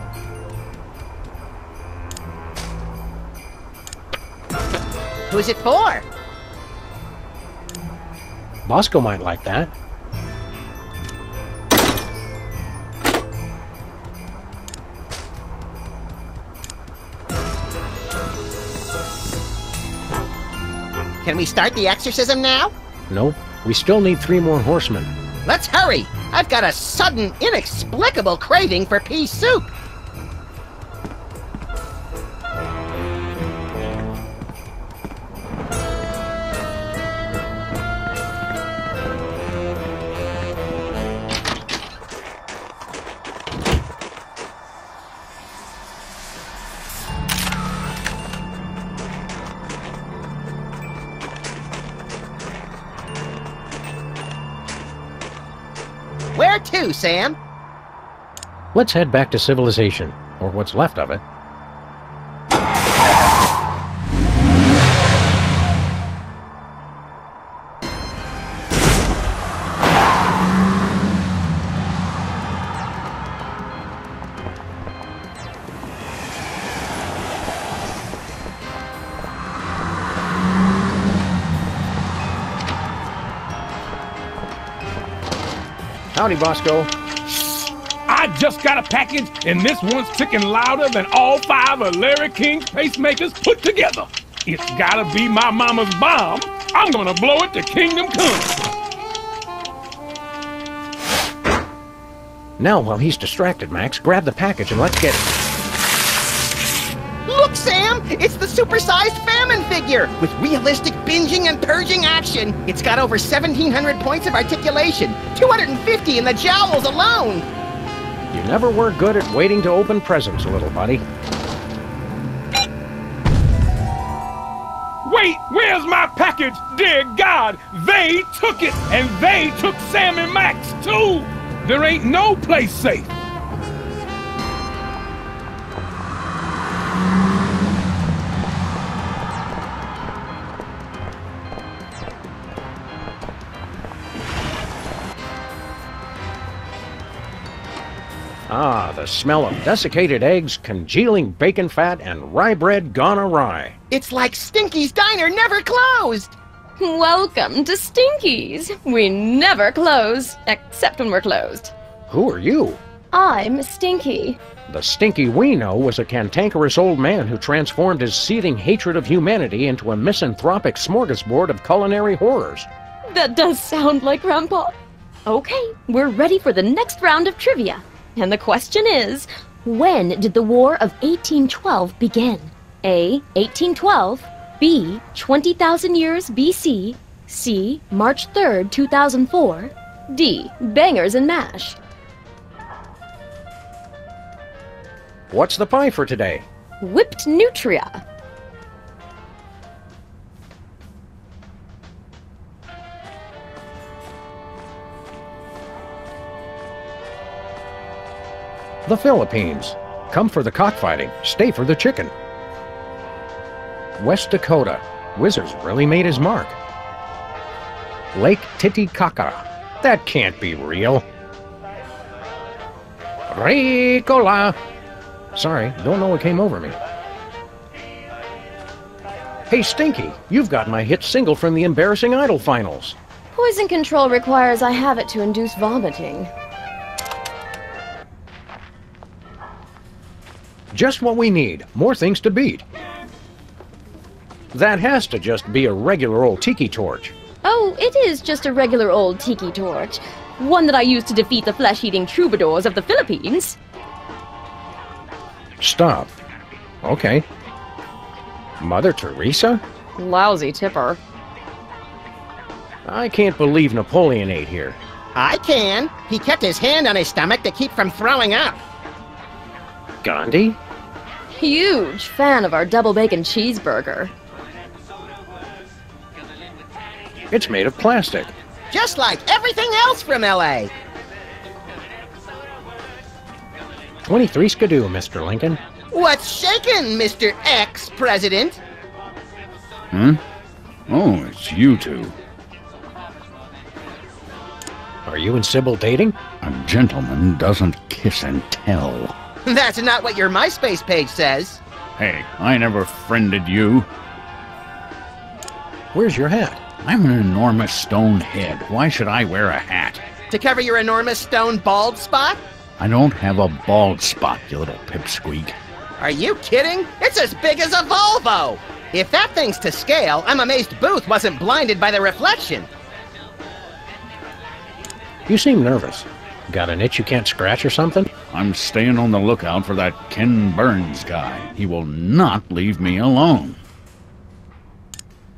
Who's it for? Bosco might like that. Can we start the exorcism now? No, we still need 3 more horsemen. Let's hurry! I've got a sudden, inexplicable craving for pea soup. Where to, Sam? Let's head back to civilization, or what's left of it. Howdy, Bosco. I just got a package, and this one's ticking louder than all 5 of Larry King's pacemakers put together. It's gotta be my mama's bomb. I'm gonna blow it to kingdom come. Now, while he's distracted, Max, grab the package and let's get it. Look, Sam! It's the supersized famine figure with realistic binging and purging action. It's got over 1,700 points of articulation, 250 in the jowls alone. You never were good at waiting to open presents, little buddy. Wait, where's my package? Dear God, they took it, and they took Sam and Max, too. There ain't no place safe. Ah, the smell of desiccated eggs, congealing bacon fat, and rye bread gone awry. It's like Stinky's Diner never closed. Welcome to Stinky's. We never close, except when we're closed. Who are you? I'm Stinky. The Stinky we know was a cantankerous old man who transformed his seething hatred of humanity into a misanthropic smorgasbord of culinary horrors. That does sound like Grandpa. Okay, we're ready for the next round of trivia. And the question is, when did the War of 1812 begin? A. 1812, B. 20,000 years BC, C. March 3rd, 2004, D. Bangers and mash. What's the pie for today? Whipped nutria. The Philippines. Come for the cockfighting, stay for the chicken. West Dakota. Wizards really made his mark. Lake Titicaca. That can't be real. Ricola! Sorry, don't know what came over me. Hey, Stinky, you've got my hit single from the Embarrassing Idol finals. Poison control requires I have it to induce vomiting. Just what we need. More things to beat. That has to just be a regular old tiki torch. Oh, it is just a regular old tiki torch. One that I used to defeat the flesh-eating troubadours of the Philippines. Stop. Okay. Mother Teresa? Lousy tipper. I can't believe Napoleon ate here. I can. He kept his hand on his stomach to keep from throwing up. Gandhi? Huge fan of our double bacon cheeseburger. It's made of plastic. Just like everything else from L.A. 23 skidoo, Mr. Lincoln. What's shaking, Mr. Ex-President? Hmm? Oh, it's you two. Are you and Sybil dating? A gentleman doesn't kiss and tell. That's not what your MySpace page says. Hey, I never friended you. Where's your hat? I'm an enormous stone head. Why should I wear a hat? To cover your enormous stone bald spot? I don't have a bald spot, you little pipsqueak. Are you kidding? It's as big as a Volvo! If that thing's to scale, I'm amazed Booth wasn't blinded by the reflection. You seem nervous. Got an itch you can't scratch or something? I'm staying on the lookout for that Ken Burns guy. He will not leave me alone.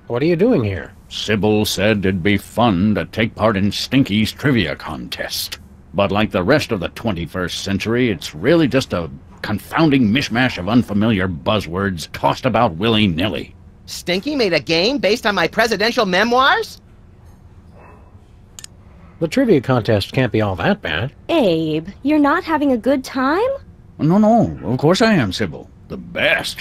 What are you doing here? Sybil said it'd be fun to take part in Stinky's trivia contest. But like the rest of the 21st century, it's really just a confounding mishmash of unfamiliar buzzwords tossed about willy-nilly. Stinky made a game based on my presidential memoirs? The trivia contest can't be all that bad. Abe, you're not having a good time? No, of course I am, Sybil. The best.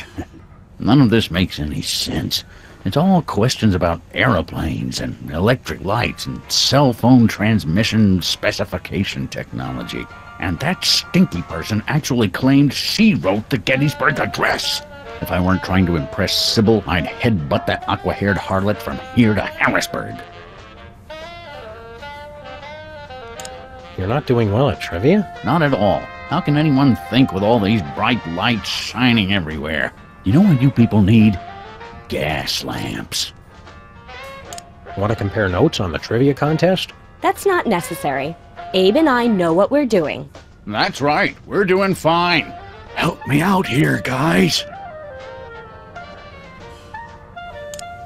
None of this makes any sense. It's all questions about aeroplanes and electric lights and cell phone transmission specification technology. And that Stinky person actually claimed she wrote the Gettysburg Address. If I weren't trying to impress Sybil, I'd headbutt that aqua-haired harlot from here to Harrisburg. You're not doing well at trivia? Not at all. How can anyone think with all these bright lights shining everywhere? You know what you people need? Gas lamps. Want to compare notes on the trivia contest? That's not necessary. Abe and I know what we're doing. That's right. We're doing fine. Help me out here, guys.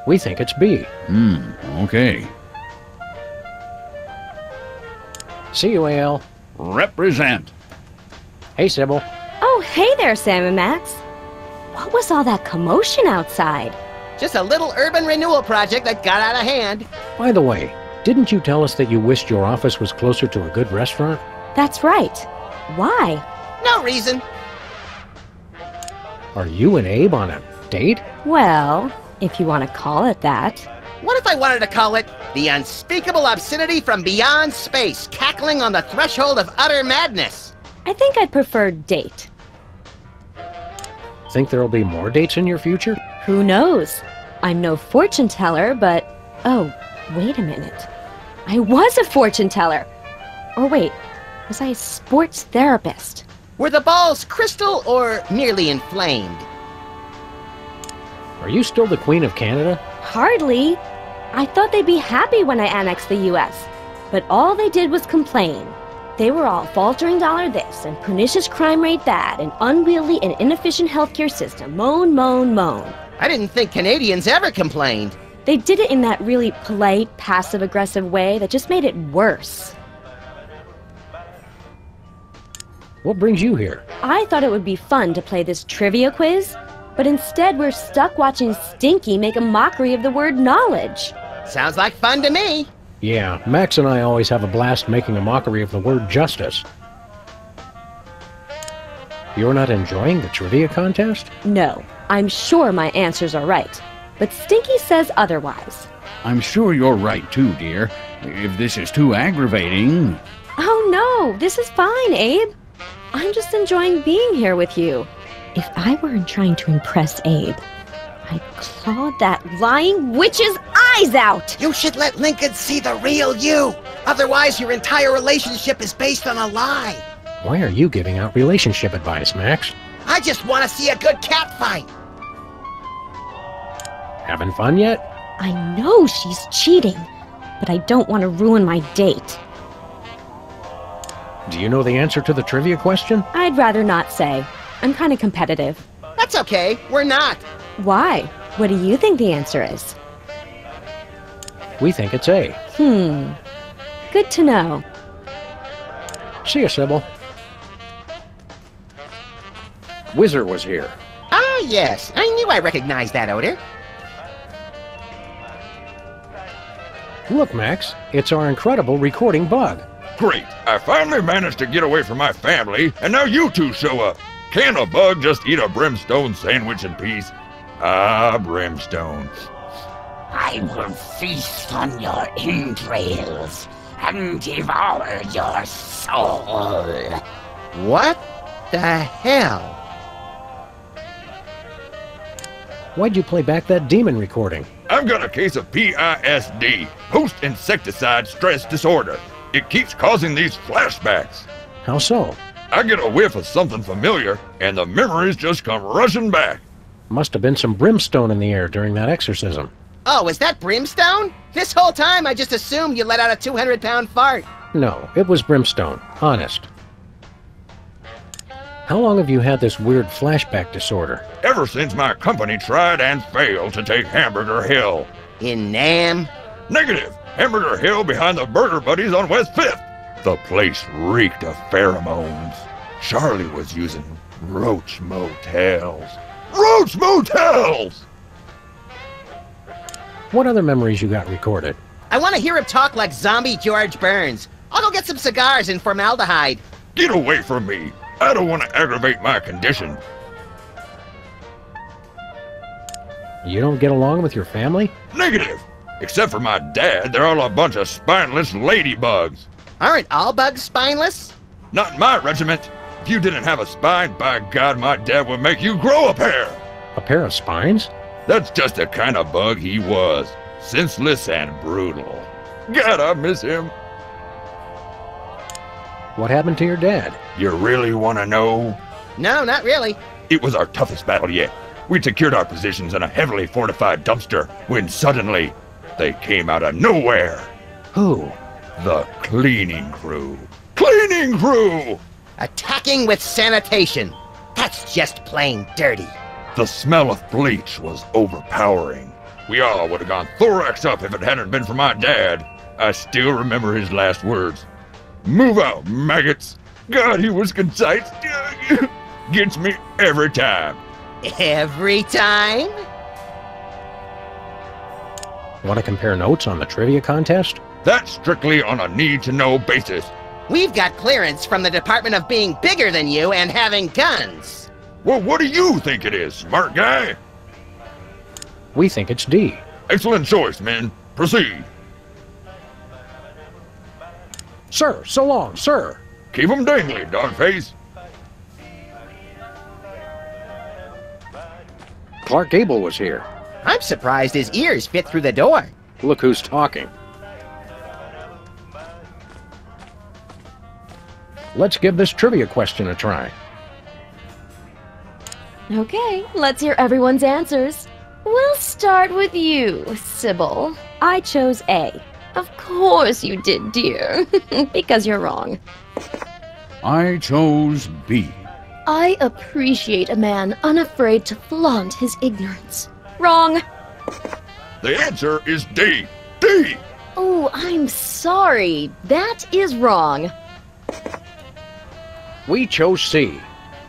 We think it's B. Okay. See you, AL. Represent. Hey, Sybil. Oh, hey there, Sam and Max. What was all that commotion outside? Just a little urban renewal project that got out of hand. By the way, didn't you tell us that you wished your office was closer to a good restaurant? That's right. Why? No reason. Are you and Abe on a date? Well, if you want to call it that. What if I wanted to call it the unspeakable obscenity from beyond space, cackling on the threshold of utter madness? I think I'd prefer date. Think there'll be more dates in your future? Who knows? I'm no fortune teller, but... Oh, wait a minute. I was a fortune teller! Or wait, was I a sports therapist? Were the balls crystal or merely inflamed? Are you still the Queen of Canada? Hardly. I thought they'd be happy when I annexed the U.S., but all they did was complain. They were all faltering dollar this, and pernicious crime rate that, and unwieldy and inefficient healthcare system. Moan, moan, moan. I didn't think Canadians ever complained. They did it in that really polite, passive-aggressive way that just made it worse. What brings you here? I thought it would be fun to play this trivia quiz, but instead we're stuck watching Stinky make a mockery of the word knowledge. Sounds like fun to me. Yeah, Max and I always have a blast making a mockery of the word justice. You're not enjoying the trivia contest? No, I'm sure my answers are right, but Stinky says otherwise. I'm sure you're right too, dear. If this is too aggravating... Oh no, this is fine, Abe. I'm just enjoying being here with you. If I weren't trying to impress Abe, I'd claw that lying witch's eyes out! You should let Lincoln see the real you! Otherwise, your entire relationship is based on a lie! Why are you giving out relationship advice, Max? I just want to see a good cat fight! Having fun yet? I know she's cheating, but I don't want to ruin my date. Do you know the answer to the trivia question? I'd rather not say. I'm kind of competitive. That's okay, we're not. Why? What do you think the answer is? We think it's A. Good to know. See you, Sybil. Whizzer was here. Ah, yes. I knew I recognized that odor. Look, Max. It's our incredible recording bug. Great. I finally managed to get away from my family, and now you two show up. Can a bug just eat a brimstone sandwich in peace? Ah, brimstone. I will feast on your entrails and devour your soul. What the hell? Why'd you play back that demon recording? I've got a case of PISD, post-insecticide stress disorder. It keeps causing these flashbacks. How so? I get a whiff of something familiar, and the memories just come rushing back. Must have been some brimstone in the air during that exorcism. Oh, is that brimstone? This whole time I just assumed you let out a 200-pound fart. No, it was brimstone. Honest. How long have you had this weird flashback disorder? Ever since my company tried and failed to take Hamburger Hill. In Nam? Negative. Hamburger Hill behind the Burger Buddies on West 5th. The place reeked of pheromones. Charlie was using Roach Motels. Roach Motels! What other memories you got recorded? I want to hear him talk like zombie George Burns. I'll go get some cigars and formaldehyde. Get away from me. I don't want to aggravate my condition. You don't get along with your family? Negative. Except for my dad, they're all a bunch of spineless ladybugs. Aren't all bugs spineless? Not in my regiment. If you didn't have a spine, by God, my dad would make you grow a pair. A pair of spines? That's just the kind of bug he was. Senseless and brutal. God, I miss him. What happened to your dad? You really want to know? No, not really. It was our toughest battle yet. We'd secured our positions in a heavily fortified dumpster when suddenly they came out of nowhere. Who? The cleaning crew. Cleaning crew! Attacking with sanitation. That's just plain dirty. The smell of bleach was overpowering. We all would have gone thorax up if it hadn't been for my dad. I still remember his last words. Move out, maggots. God, he was concise. Gets me every time. Every time? Want to compare notes on the trivia contest? That's strictly on a need-to-know basis. We've got clearance from the Department of being bigger than you and having guns. Well, what do you think it is, smart guy? We think it's D. Excellent choice, men. Proceed. Sir, so long, sir. Keep 'em dangling, dogface. Clark Gable was here. I'm surprised his ears fit through the door. Look who's talking. Let's give this trivia question a try. Okay, let's hear everyone's answers. We'll start with you, Sybil. I chose A. Of course you did, dear. Because you're wrong. I chose B. I appreciate a man unafraid to flaunt his ignorance. Wrong. The answer is D. D! Oh, I'm sorry. That is wrong. We chose C.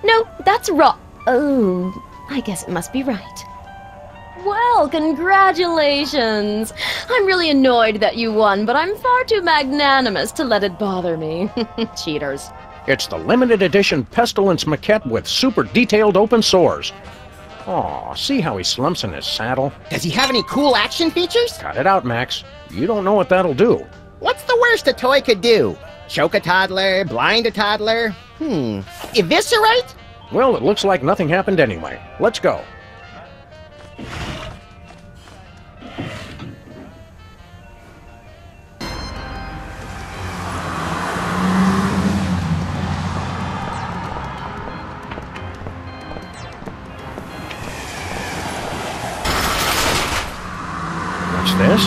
No, that's wrong. Oh, I guess it must be right. Well, congratulations! I'm really annoyed that you won, but I'm far too magnanimous to let it bother me. Cheaters. It's the limited edition Pestilence maquette with super detailed open sores. Aw, see how he slumps in his saddle? Does he have any cool action features? Cut it out, Max. You don't know what that'll do. What worst a toy could do? Choke a toddler, blind a toddler? Eviscerate? Well, it looks like nothing happened anyway. Let's go. What's this?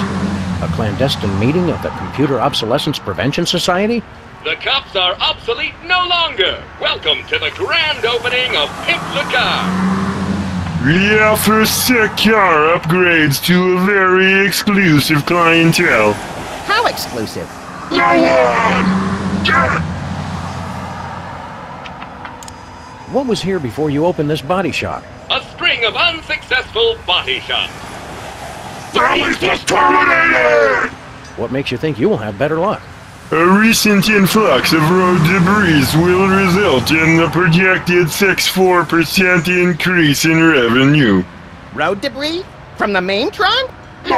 A clandestine meeting of the Computer Obsolescence Prevention Society? The cops are obsolete no longer. Welcome to the grand opening of Pimp the Car. We offer sick car upgrades to a very exclusive clientele. How exclusive? No one! What was here before you opened this body shop? A string of unsuccessful body shops. The lease was terminated! What makes you think you will have better luck? A recent influx of road debris will result in a projected 64% increase in revenue. Road debris? From the main trunk? No!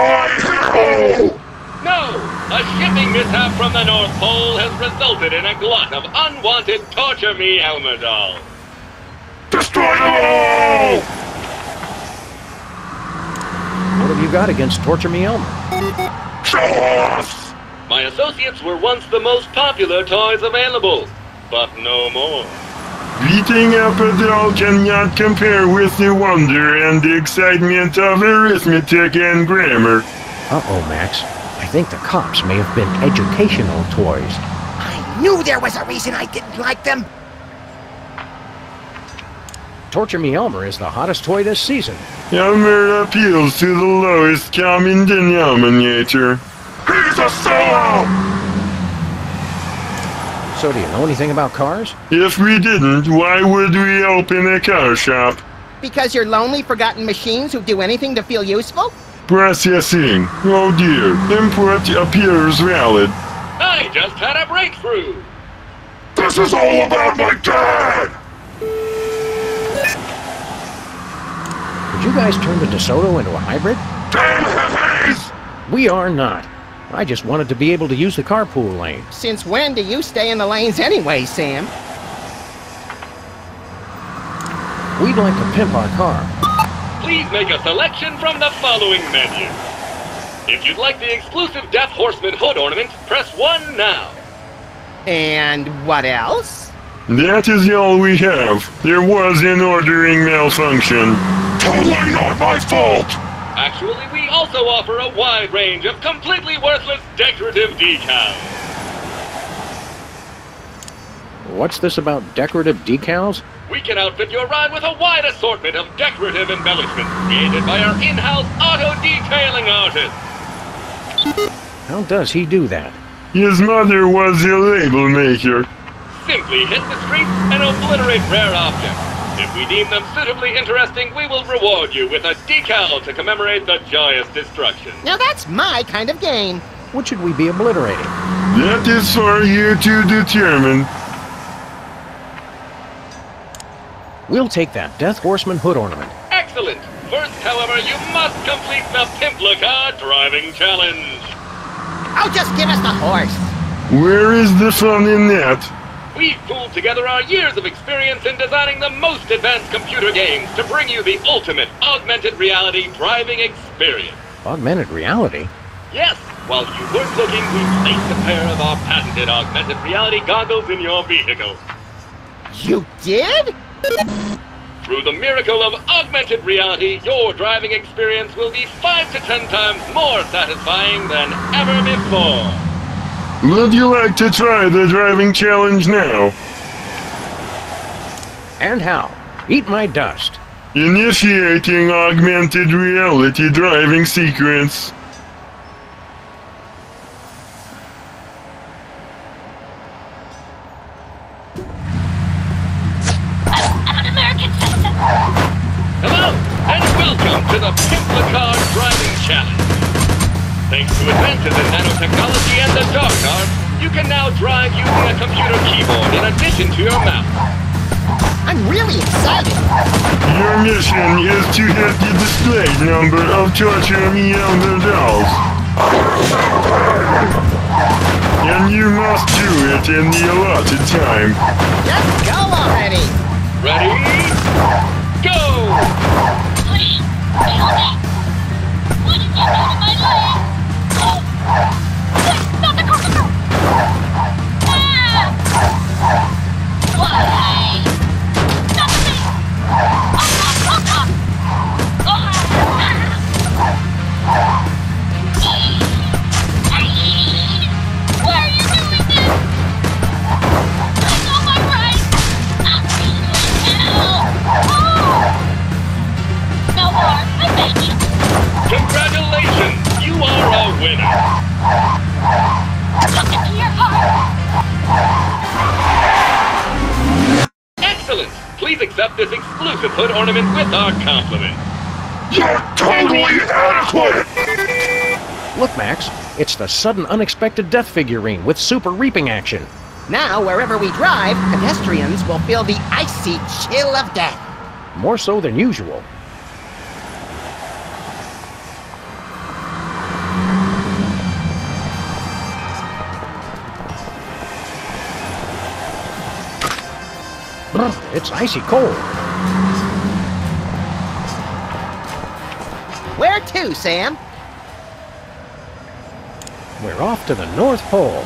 A shipping mishap from the North Pole has resulted in a glut of unwanted Torture Me Elmer dolls. Destroy them all! What have you got against Torture Me Elmer? Show off! My associates were once the most popular toys available, but no more. Beating up a doll cannot compare with the wonder and the excitement of arithmetic and grammar. Uh-oh, Max. I think the cops may have been educational toys. I knew there was a reason I didn't like them. Torture Me Elmer is the hottest toy this season. Elmer appeals to the lowest common denominator. He's a sellout! So do you know anything about cars? If we didn't, why would we open a car shop? Because you're lonely, forgotten machines who do anything to feel useful? Processing. Oh dear. Input appears valid. I just had a breakthrough! This is all about my dad! Did you guys turn the DeSoto into a hybrid? We are not. I just wanted to be able to use the carpool lane. Since when do you stay in the lanes anyway, Sam? We'd like to pimp our car. Please make a selection from the following menu. If you'd like the exclusive Death Horseman hood ornament, press 1 now. And what else? That is all we have. There was an ordering malfunction. Totally not my fault! Actually, we also offer a wide range of completely worthless decorative decals. What's this about decorative decals? We can outfit your ride with a wide assortment of decorative embellishments created by our in-house auto detailing artist. How does he do that? His mother was a label maker. Simply hit the streets and obliterate rare objects. If we deem them suitably interesting, we will reward you with a decal to commemorate the joyous destruction. Now that's my kind of game. What should we be obliterating? That is for you to determine. We'll take that Death Horseman hood ornament. Excellent! First, however, you must complete the Pimp-La-Car driving challenge. Oh, just give us the horse. Where is the fun in that? We've pooled together our years of experience in designing the most advanced computer games to bring you the ultimate augmented reality driving experience. Augmented reality? Yes! While you weren't looking, we placed a pair of our patented augmented reality goggles in your vehicle. You did? Through the miracle of augmented reality, your driving experience will be 5 to 10 times more satisfying than ever before. Would you like to try the driving challenge now? And how? Eat my dust. Initiating augmented reality driving sequence. Hello, and welcome to the Pimp-La-Car driving challenge. Thanks to advances in nanotechnology and the dark arts, you can now drive using a computer keyboard in addition to your mouse. I'm really excited. Your mission is to hit the display number of Torture Me Elmer dolls. and you must do it in the allotted time. Just go already! Ready? Go! Please, kill me! What did you do to my leg? Oh! Wait, not the crocodile! Ah! Why? Not the thing! Why are you doing this? That's all my right! No more, I beg you! Congratulations! You are a winner! Look into your heart! Excellent! Please accept this exclusive hood ornament with our compliment. You're totally adequate! Look, Max, it's the sudden unexpected death figurine with super reaping action. Now, wherever we drive, pedestrians will feel the icy chill of death. More so than usual. It's icy cold. Where to, Sam? We're off to the North Pole.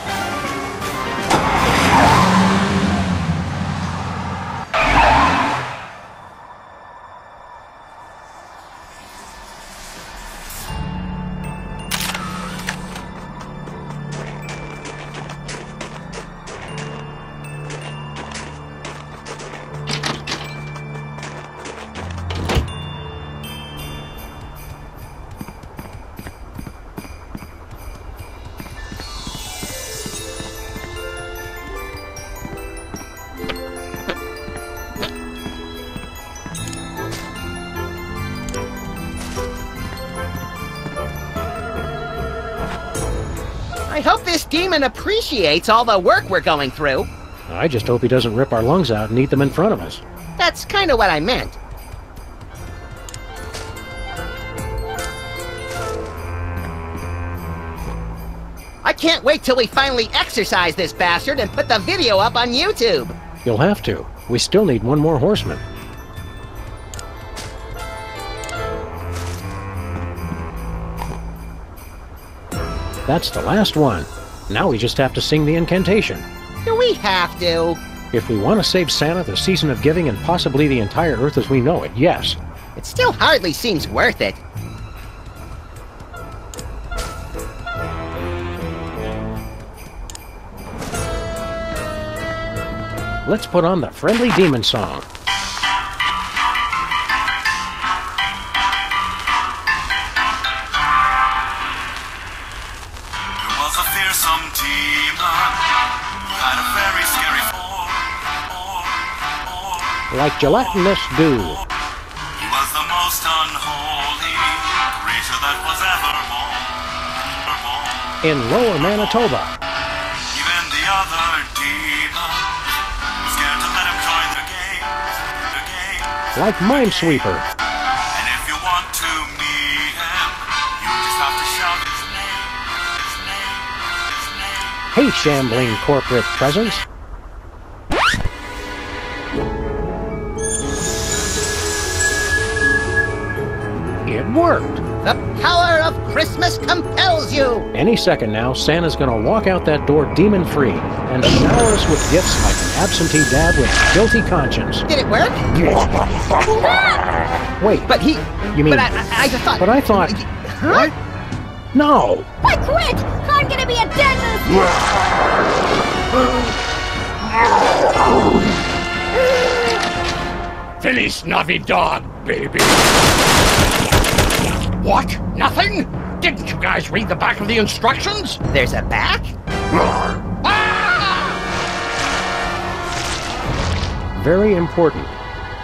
I hope this demon appreciates all the work we're going through. I just hope he doesn't rip our lungs out and eat them in front of us. That's kind of what I meant. I can't wait till we finally exercise this bastard and put the video up on YouTube. You'll have to. We still need one more horseman. That's the last one. Now we just have to sing the incantation. Do we have to? If we want to save Santa, the season of giving, and possibly the entire Earth as we know it, yes. It still hardly seems worth it. Let's put on the friendly demon song. Like gelatinous dew. He was the most unholy creature that was ever born. In Lower Manitoba. Even the other demons were scared to let him join the game. Like Minesweeper. And if you want to meet him, you just have to shout his name. Hey, shambling corporate presence. It worked! The power of Christmas compels you! Any second now, Santa's gonna walk out that door demon-free and shower us with gifts like an absentee dad with a guilty conscience. Did it work? Wait. But he... You mean... But I just thought... But I thought... Huh? What? No! I quit! I'm gonna be a dentist! Feliz Navidad, baby! What? Nothing? Didn't you guys read the back of the instructions? There's a back? Very important.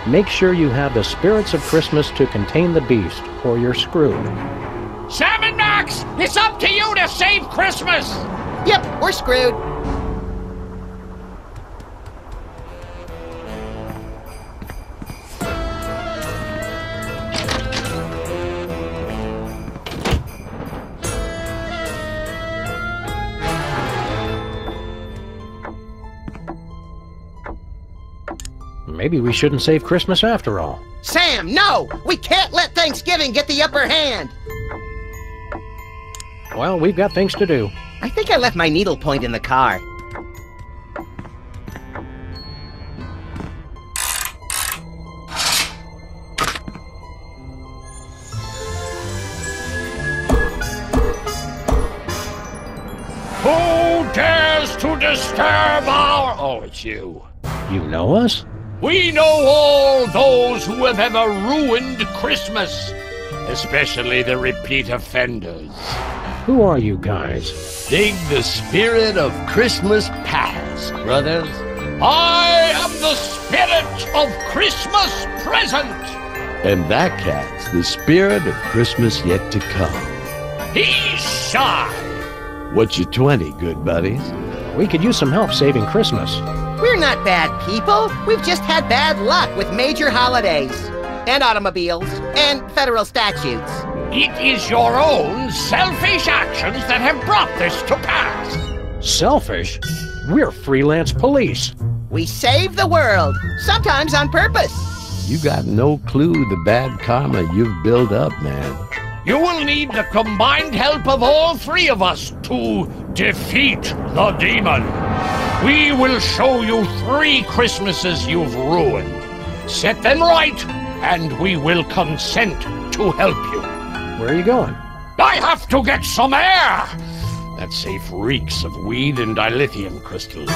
Make sure you have the spirits of Christmas to contain the beast, or you're screwed. Sam and Max, it's up to you to save Christmas! Yep, we're screwed. Maybe we shouldn't save Christmas after all. Sam, no! We can't let Thanksgiving get the upper hand! Well, we've got things to do. I think I left my needlepoint in the car. Who dares to disturb our... Oh, it's you. You know us? We know all those who have ever ruined Christmas, especially the repeat offenders. Who are you guys? Dig the spirit of Christmas past, brothers. I am the spirit of Christmas present. And that cat's the spirit of Christmas yet to come. He's shy. What's your 20, good buddies? We could use some help saving Christmas. We're not bad people. We've just had bad luck with major holidays. And automobiles. And federal statutes. It is your own selfish actions that have brought this to pass. Selfish? We're freelance police. We save the world. Sometimes on purpose. You got no clue the bad karma you've built up, man. You will need the combined help of all three of us to defeat the demon. We will show you 3 Christmases you've ruined. Set them right, and we will consent to help you. Where are you going? I have to get some air! That safe reeks of weed and dilithium crystals.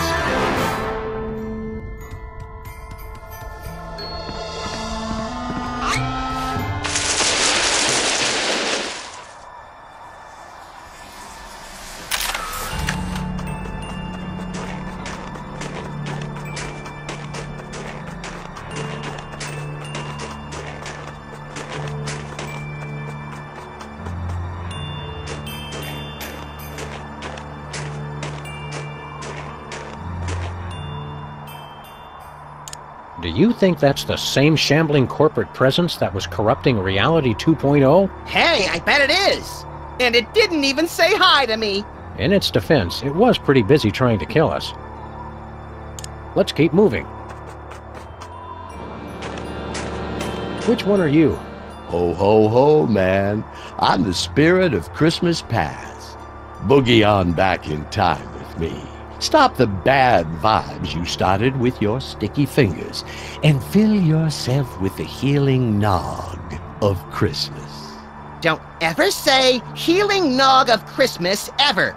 Do you think that's the same shambling corporate presence that was corrupting Reality 2.0? Hey, I bet it is! And it didn't even say hi to me! In its defense, it was pretty busy trying to kill us. Let's keep moving. Which one are you? Ho, ho, ho, man. I'm the spirit of Christmas past. Boogie on back in time with me. Stop the bad vibes you started with your sticky fingers and fill yourself with the healing nog of Christmas. Don't ever say healing nog of Christmas ever.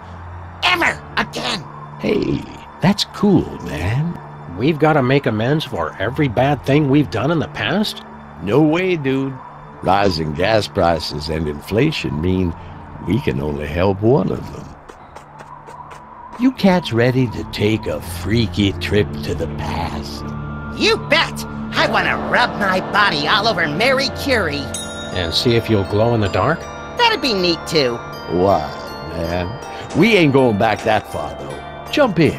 Ever again. Hey, that's cool, man. We've got to make amends for every bad thing we've done in the past? No way, dude. Rising gas prices and inflation mean we can only help one of them. You cats ready to take a freaky trip to the past? You bet! I want to rub my body all over Mary Curie. And see if you'll glow in the dark? That'd be neat too. Wow, man. We ain't going back that far, though. Jump in.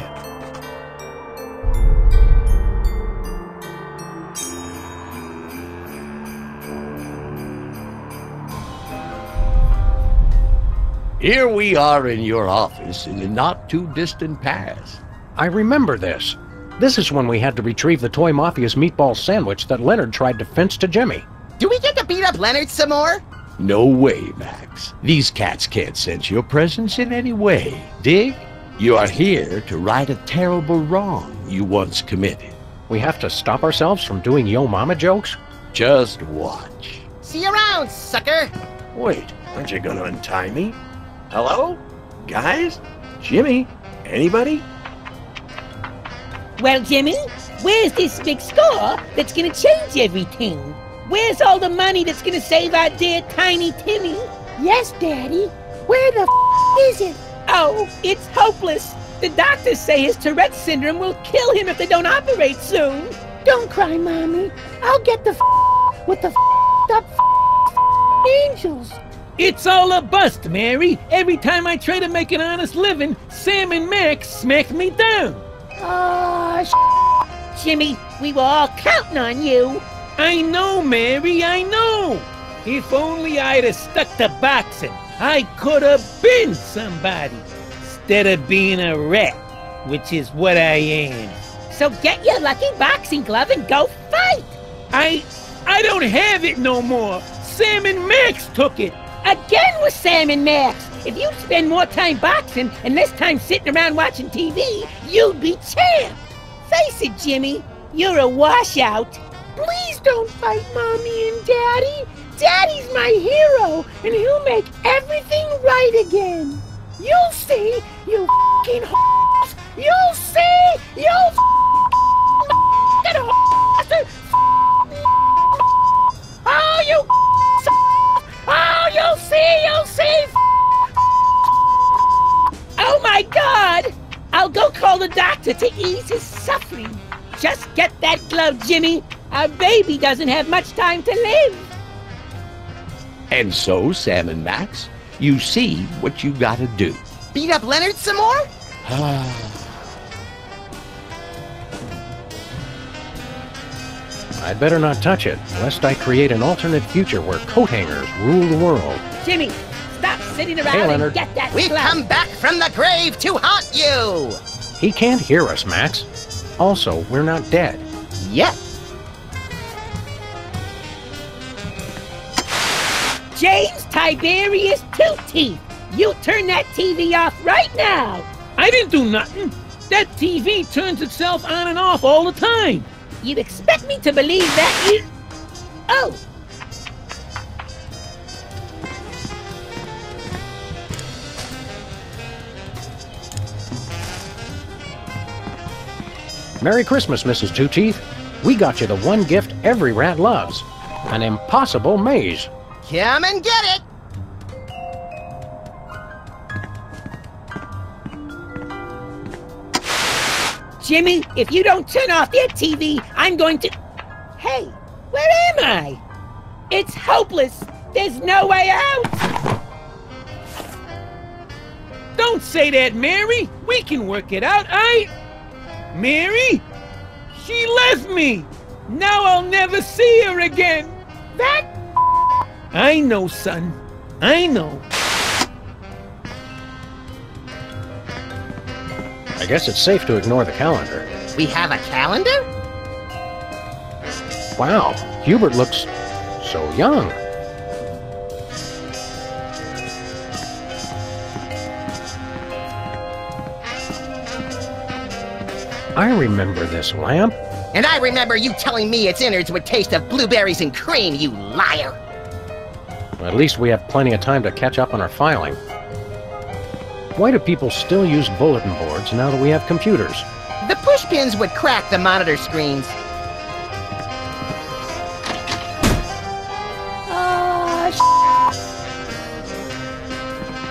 Here we are in your office in the not-too-distant past. I remember this. This is when we had to retrieve the Toy Mafia's meatball sandwich that Leonard tried to fence to Jimmy. Do we get to beat up Leonard some more? No way, Max. These cats can't sense your presence in any way. Dig? You are here to right a terrible wrong you once committed. We have to stop ourselves from doing Yo Mama jokes? Just watch. See you around, sucker! Wait, aren't you gonna untie me? Hello? Guys? Jimmy? Anybody? Well, Jimmy, where's this big score that's gonna change everything? Where's all the money that's gonna save our dear tiny Timmy? Yes, Daddy. Where the is it? Oh, it's hopeless. The doctors say his Tourette's syndrome will kill him if they don't operate soon. Don't cry, Mommy. I'll get the with the up angels. It's all a bust, Mary. Every time I try to make an honest living, Sam and Max smack me down. Jimmy, we were all counting on you. I know, Mary, I know. If only I'd have stuck to boxing, I could have been somebody. Instead of being a rat, which is what I am. So get your lucky boxing glove and go fight! I don't have it no more. Sam and Max took it. Again with Sam and Max! If you'd spend more time boxing and less time sitting around watching TV, you'd be champ! Face it, Jimmy, you're a washout. Please don't fight Mommy and Daddy. Daddy's my hero, and he'll make everything right again. You'll see, you f***ing horse. You'll see, you f***ing horse. Oh, you oh, you'll see. Oh my God! I'll go call the doctor to ease his suffering. Just get that glove, Jimmy. Our baby doesn't have much time to live. And so, Sam and Max, you see what you gotta do. Beat up Leonard some more? I'd better not touch it, lest I create an alternate future where coat hangers rule the world. Jimmy, stop sitting around Hey, and Leonard. get that We've glove. come back from the grave to haunt you! He can't hear us, Max. Also, we're not dead. Yet. James Tiberius Two-Teeth, you turn that TV off right now. I didn't do nothing. That TV turns itself on and off all the time. You'd expect me to believe that you... Oh! Merry Christmas, Mrs. Two-Teeth. We got you the one gift every rat loves. An impossible maze. Come and get it! Jimmy, if you don't turn off that TV, I'm going to... Hey, where am I? It's hopeless. There's no way out. Don't say that, Mary. We can work it out. Mary? She left me. Now I'll never see her again. That... I know, son. I know. I guess it's safe to ignore the calendar. We have a calendar? Wow, Hubert looks so young. I remember this lamp. And I remember you telling me its innards would taste of blueberries and cream, you liar! At least we have plenty of time to catch up on our filing. Why do people still use bulletin boards now that we have computers? The pushpins would crack the monitor screens.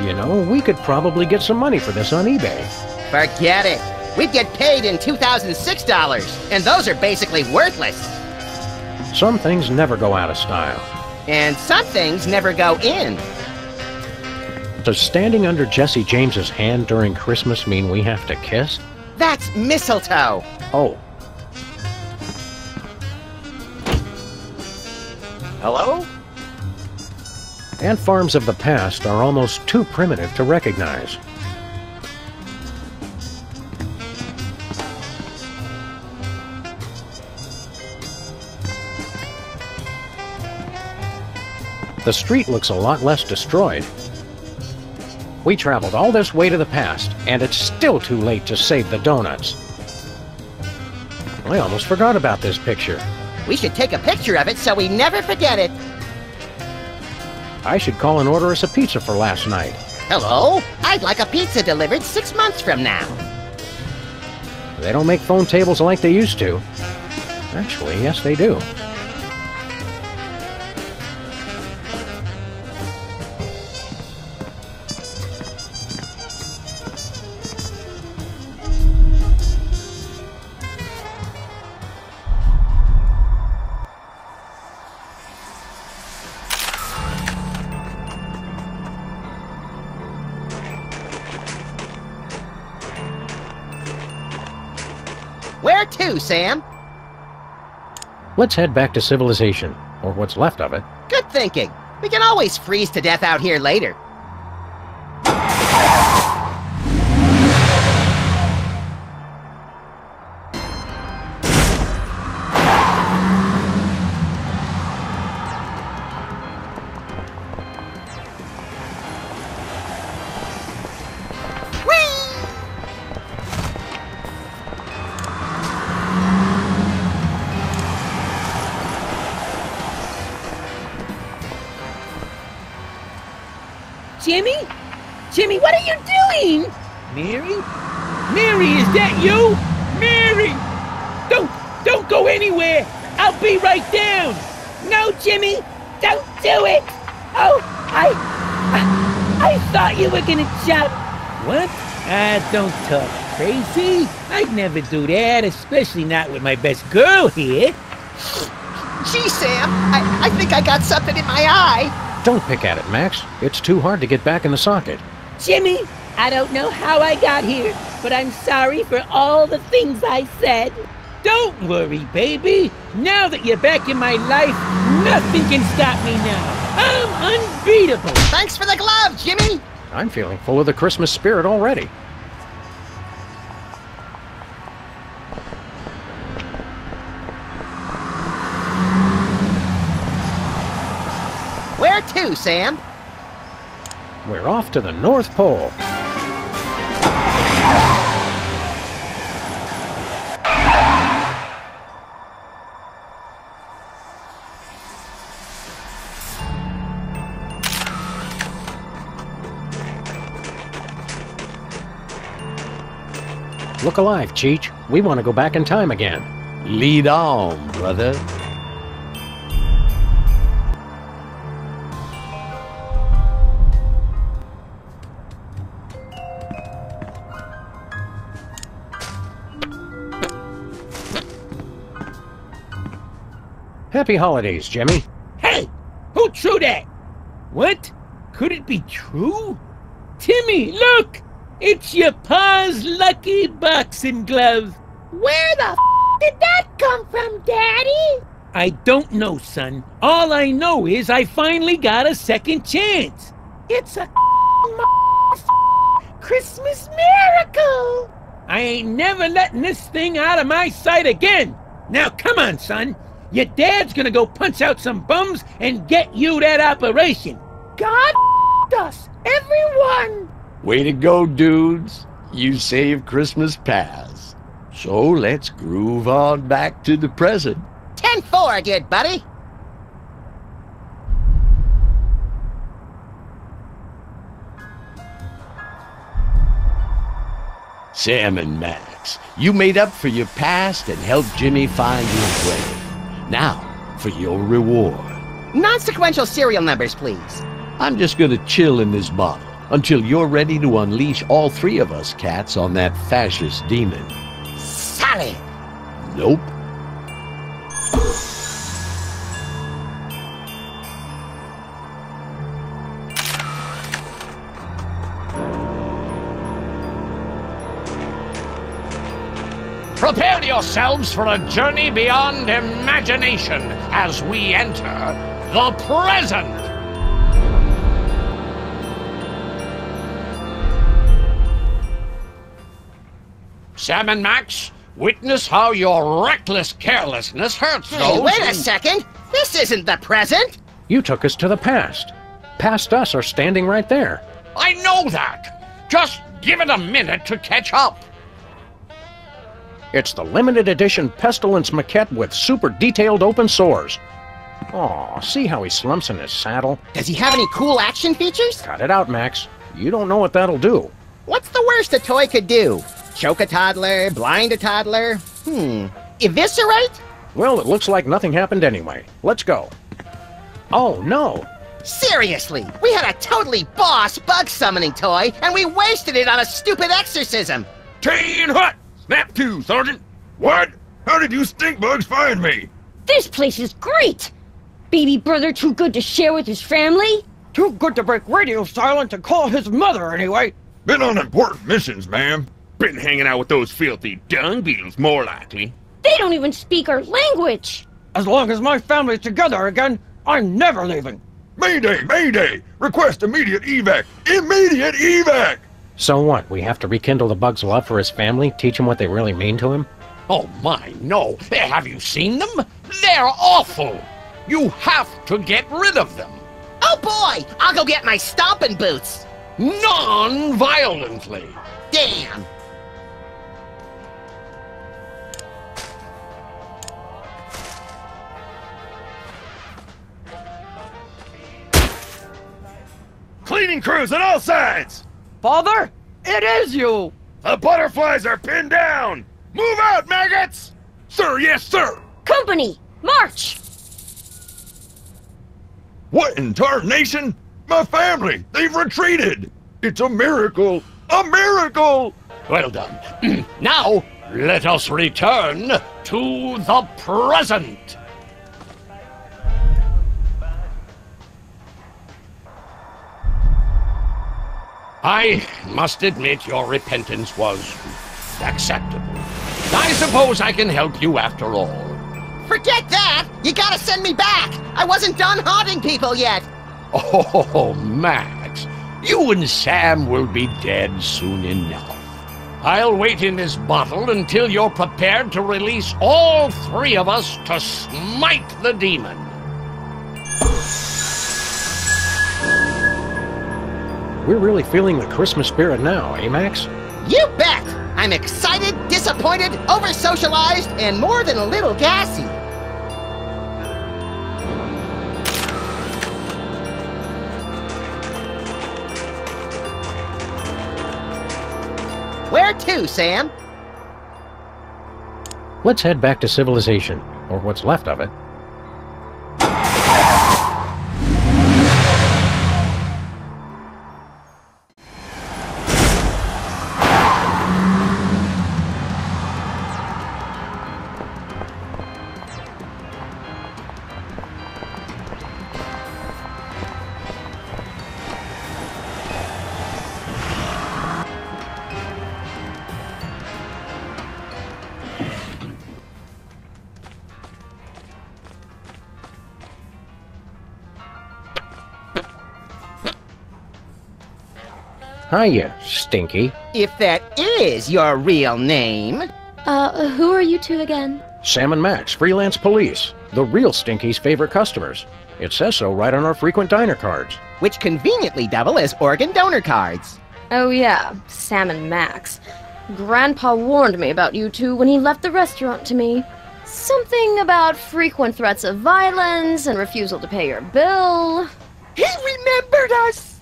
You know, we could probably get some money for this on eBay. Forget it. We'd get paid in $2006, and those are basically worthless. Some things never go out of style. And some things never go in. Does standing under Jesse James's hand during Christmas mean we have to kiss? That's mistletoe. Oh. Hello? Ant farms of the past are almost too primitive to recognize. The street looks a lot less destroyed. We traveled all this way to the past, and it's still too late to save the donuts. I almost forgot about this picture. We should take a picture of it so we never forget it. I should call and order us a pizza for last night. Hello? I'd like a pizza delivered 6 months from now. They don't make phone tables like they used to. Actually, yes, they do. Where to, Sam? Let's head back to civilization, or what's left of it. Good thinking. We can always freeze to death out here later. Jimmy? Jimmy, what are you doing? Mary? Mary, is that you? Mary! Don't go anywhere! I'll be right down! No, Jimmy! Don't do it! Oh, I thought you were gonna jump! What? Don't talk crazy. I'd never do that, especially not with my best girl here. Gee, Sam, I think I got something in my eye. Don't pick at it, Max. It's too hard to get back in the socket. Jimmy, I don't know how I got here, but I'm sorry for all the things I said. Don't worry, baby. Now that you're back in my life, nothing can stop me now. I'm unbeatable. Thanks for the glove, Jimmy. I'm feeling full of the Christmas spirit already. Where to, Sam? We're off to the North Pole. Look alive, Cheech. We want to go back in time again. Lead on, brother. Happy holidays, Jimmy. Hey! Who threw that? What? Could it be true? Timmy, look! It's your pa's lucky boxing glove. Where the did that come from, Daddy? I don't know, son. All I know is I finally got a second chance. It's a Christmas miracle. I ain't never letting this thing out of my sight again. Now come on, son. Your dad's gonna go punch out some bums and get you that operation. God us, everyone. Way to go, dudes. You saved Christmas past. So let's groove on back to the present. 10-4, good buddy. Sam and Max, you made up for your past and helped Jimmy find his way. Now, for your reward. Non-sequential serial numbers, please. I'm just gonna chill in this bottle until you're ready to unleash all three of us cats on that fascist demon. Solid. Nope. Prepare yourselves for a journey beyond imagination as we enter the present. Sam and Max, witness how your reckless carelessness hurts those. Hey, wait a second. This isn't the present. You took us to the past. Past us are standing right there. I know that. Just give it a minute to catch up. It's the limited edition Pestilence maquette with super detailed open sores. Aw, see how he slumps in his saddle? Does he have any cool action features? Cut it out, Max. You don't know what that'll do. What's the worst a toy could do? Choke a toddler? Blind a toddler? Eviscerate? Well, it looks like nothing happened anyway. Let's go. Oh, no. Seriously, we had a totally boss bug summoning toy, and we wasted it on a stupid exorcism. Teen Hut! Snap to, Sergeant! What? How did you stink bugs find me? This place is great! Baby brother too good to share with his family? Too good to break radio silence and call his mother, anyway. Been on important missions, ma'am. Been hanging out with those filthy dung beetles, more likely. They don't even speak our language! As long as my family's together again, I'm never leaving. Mayday! Mayday! Request immediate evac! Immediate evac! So what, we have to rekindle the bug's love for his family, teach him what they really mean to him? Oh my, no. Have you seen them? They're awful. You have to get rid of them. Oh boy! I'll go get my stomping boots! Non-violently. Damn! Clear! cleaning crews on all sides! Father, it is you! The butterflies are pinned down! Move out, maggots! Sir, yes, sir! Company, march! What in tarnation? My family, they've retreated! It's a miracle! A miracle! Well done. Now, let us return to the present. I must admit your repentance was acceptable. I suppose I can help you after all. Forget that! You gotta send me back! I wasn't done haunting people yet! Oh, Max, you and Sam will be dead soon enough. I'll wait in this bottle until you're prepared to release all three of us to smite the demon. We're really feeling the Christmas spirit now, eh, Max? You bet! I'm excited, disappointed, over-socialized, and more than a little gassy. Where to, Sam? Let's head back to civilization, or what's left of it. Hiya, Stinky. If that is your real name. Who are you two again? Sam and Max, freelance police. The real Stinky's favorite customers. It says so right on our frequent diner cards. Which conveniently double as organ donor cards. Oh yeah, Sam and Max. Grandpa warned me about you two when he left the restaurant to me. Something about frequent threats of violence and refusal to pay your bill. He remembered us!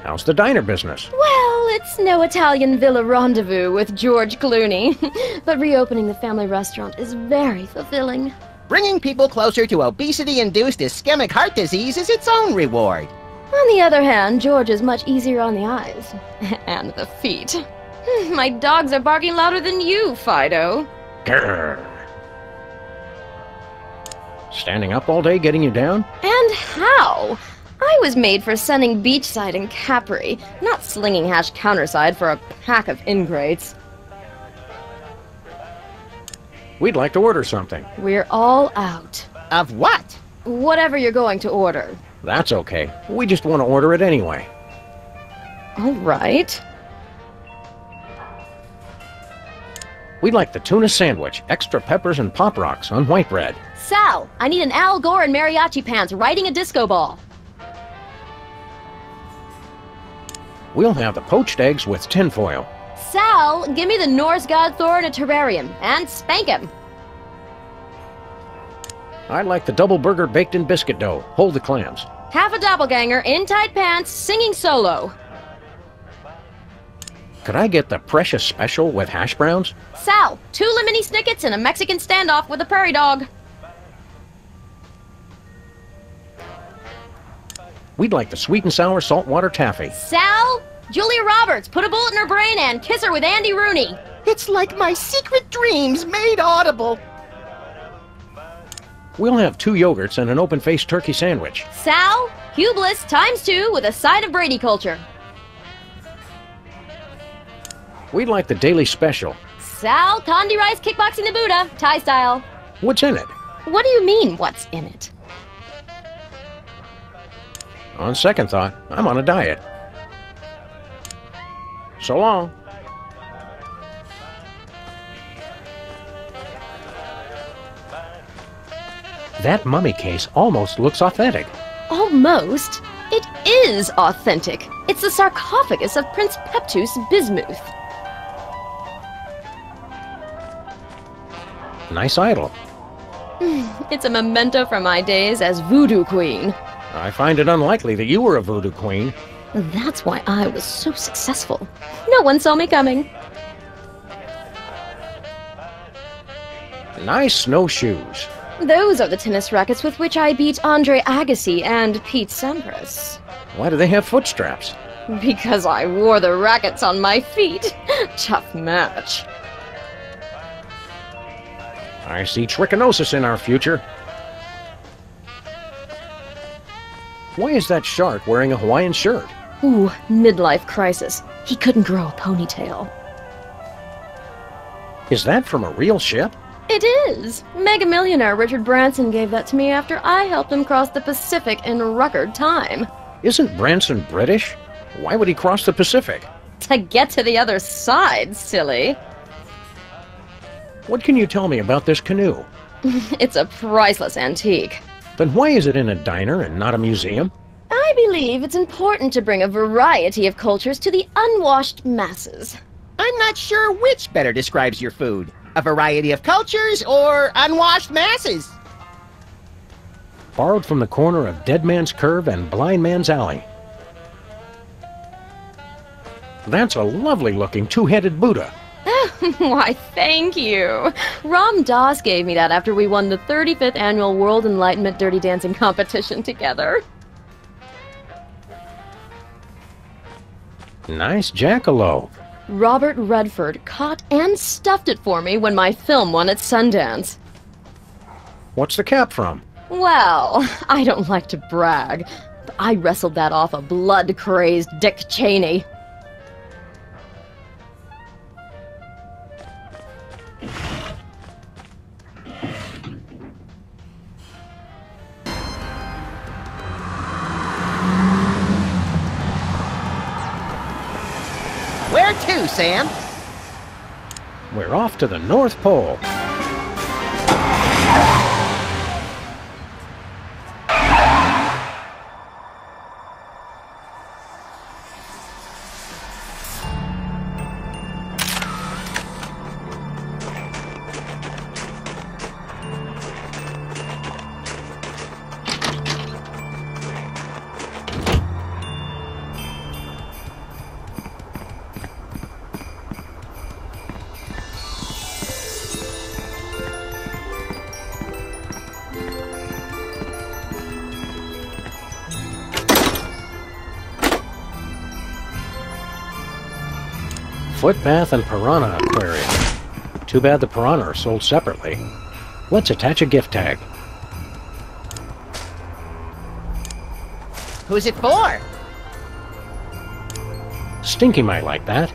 How's the diner business? Well, it's no Italian villa rendezvous with George Clooney, but reopening the family restaurant is very fulfilling. Bringing people closer to obesity-induced ischemic heart disease is its own reward. On the other hand, George is much easier on the eyes. And the feet. My dogs are barking louder than you, Fido. Grrr. Standing up all day getting you down? And how? I was made for sunning beachside in Capri, not slinging hash counterside for a pack of ingrates. We'd like to order something. We're all out. Of what? Whatever you're going to order. That's okay. We just want to order it anyway. All right. We'd like the tuna sandwich, extra peppers and pop rocks on white bread. Sal, I need an Al Gore and mariachi pants riding a disco ball. We'll have the poached eggs with tinfoil. Sal, give me the Norse god Thor in a terrarium, and spank him. I'd like the double burger baked in biscuit dough. Hold the clams. Half a doppelganger in tight pants, singing solo. Could I get the precious special with hash browns? Sal, 2 lemony snickets and a Mexican standoff with a prairie dog. We'd like the sweet and sour saltwater taffy. Sal, Julia Roberts, put a bullet in her brain and kiss her with Andy Rooney. It's like my secret dreams made audible. We'll have 2 yogurts and an open-faced turkey sandwich. Sal, Hugh Bliss ×2 with a side of Brady culture. We'd like the daily special. Sal, Condi rice kickboxing the Buddha, Thai style. What's in it? What do you mean, what's in it? On second thought, I'm on a diet. So long. That mummy case almost looks authentic. Almost? It is authentic. It's the sarcophagus of Prince Peptus Bismuth. Nice idol. It's a memento from my days as voodoo queen. I find it unlikely that you were a voodoo queen. That's why I was so successful. No one saw me coming. Nice snowshoes. Those are the tennis rackets with which I beat Andre Agassi and Pete Sampras. Why do they have foot straps? Because I wore the rackets on my feet. Tough match. I see trichinosis in our future. Why is that shark wearing a Hawaiian shirt? Ooh, midlife crisis. He couldn't grow a ponytail. Is that from a real ship? It is! Mega millionaire Richard Branson gave that to me after I helped him cross the Pacific in record time. Isn't Branson British? Why would he cross the Pacific? To get to the other side, silly. What can you tell me about this canoe? It's a priceless antique. Then why is it in a diner and not a museum? I believe it's important to bring a variety of cultures to the unwashed masses. I'm not sure which better describes your food. A variety of cultures or unwashed masses? Borrowed from the corner of Dead Man's Curve and Blind Man's Alley. That's a lovely-looking two-headed Buddha. Why, thank you. Ram Dass gave me that after we won the 35th annual World Enlightenment Dirty Dancing competition together. Nice jackalope. Robert Redford caught and stuffed it for me when my film won at Sundance. What's the cap from? Well, I don't like to brag, but I wrestled that off a blood-crazed Dick Cheney. Where to, Sam? We're off to the North Pole. Footpath and Piranha Aquarium. Too bad the piranha are sold separately. Let's attach a gift tag. Who's it for? Stinky might like that.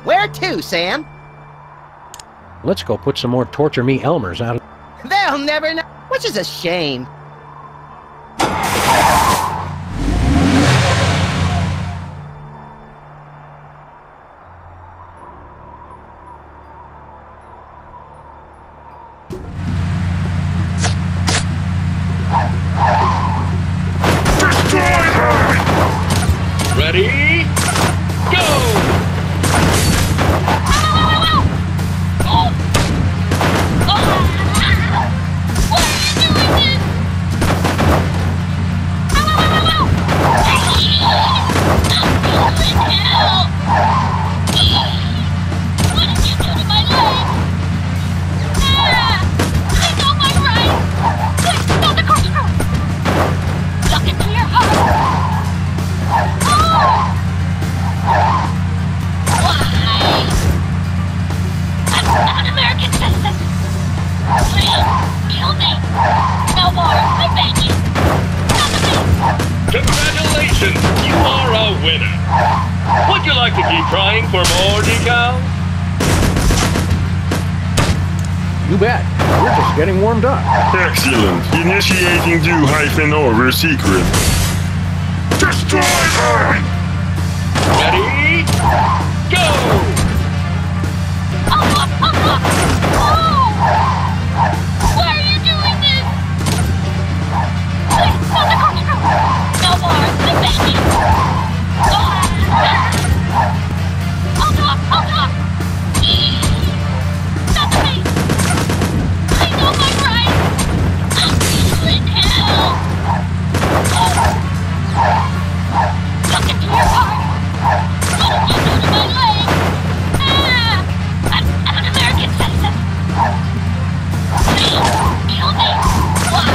Where to, Sam? Let's go put some more Torture Me Elmers out of... They'll never know, which is a shame. Ready? Go! Congratulations! You are a winner! Would you like to keep trying for more decals? You bet. We're just getting warmed up. Excellent. Initiating do-over secret. Destroy her! Ready? Go! Why are you doing this? Please, stop the corkscrew! No more! I'm begging! I'll talk! Stop the pain! I know my right! I'm still in hell! Look into your heart! What did you do to my leg? I'm an American citizen! Please, kill me! Why?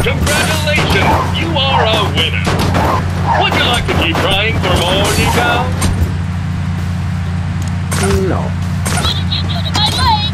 Congratulations! You are a winner! Would you like to keep trying for more decals? No. What did you do to my leg?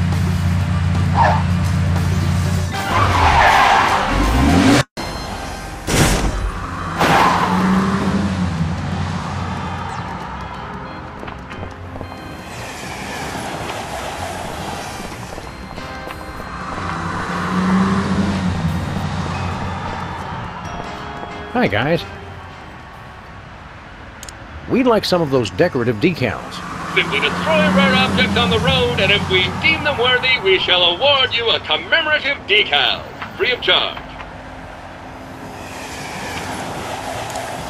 Hi, guys. We'd like some of those decorative decals. Simply destroy rare objects on the road, and if we deem them worthy, we shall award you a commemorative decal, free of charge.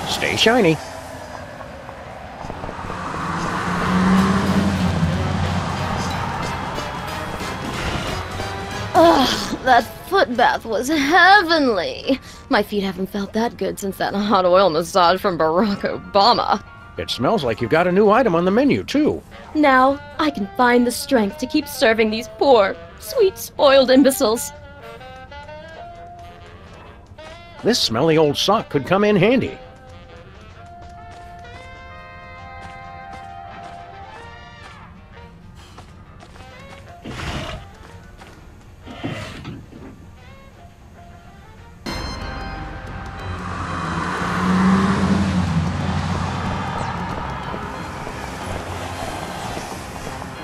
Stay shiny. Ugh, that foot bath was heavenly. My feet haven't felt that good since that hot oil massage from Barack Obama. It smells like you've got a new item on the menu, too. Now, I can find the strength to keep serving these poor, sweet, spoiled imbeciles. This smelly old sock could come in handy.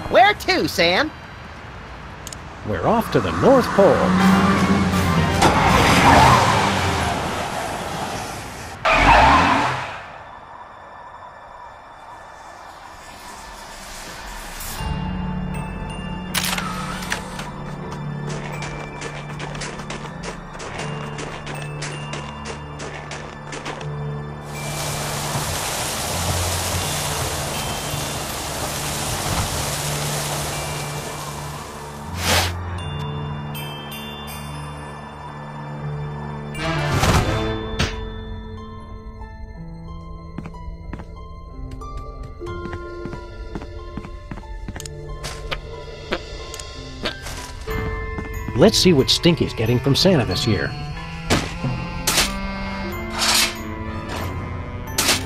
Where to, Sam? We're off to the North Pole. Let's see what Stinky's getting from Santa this year.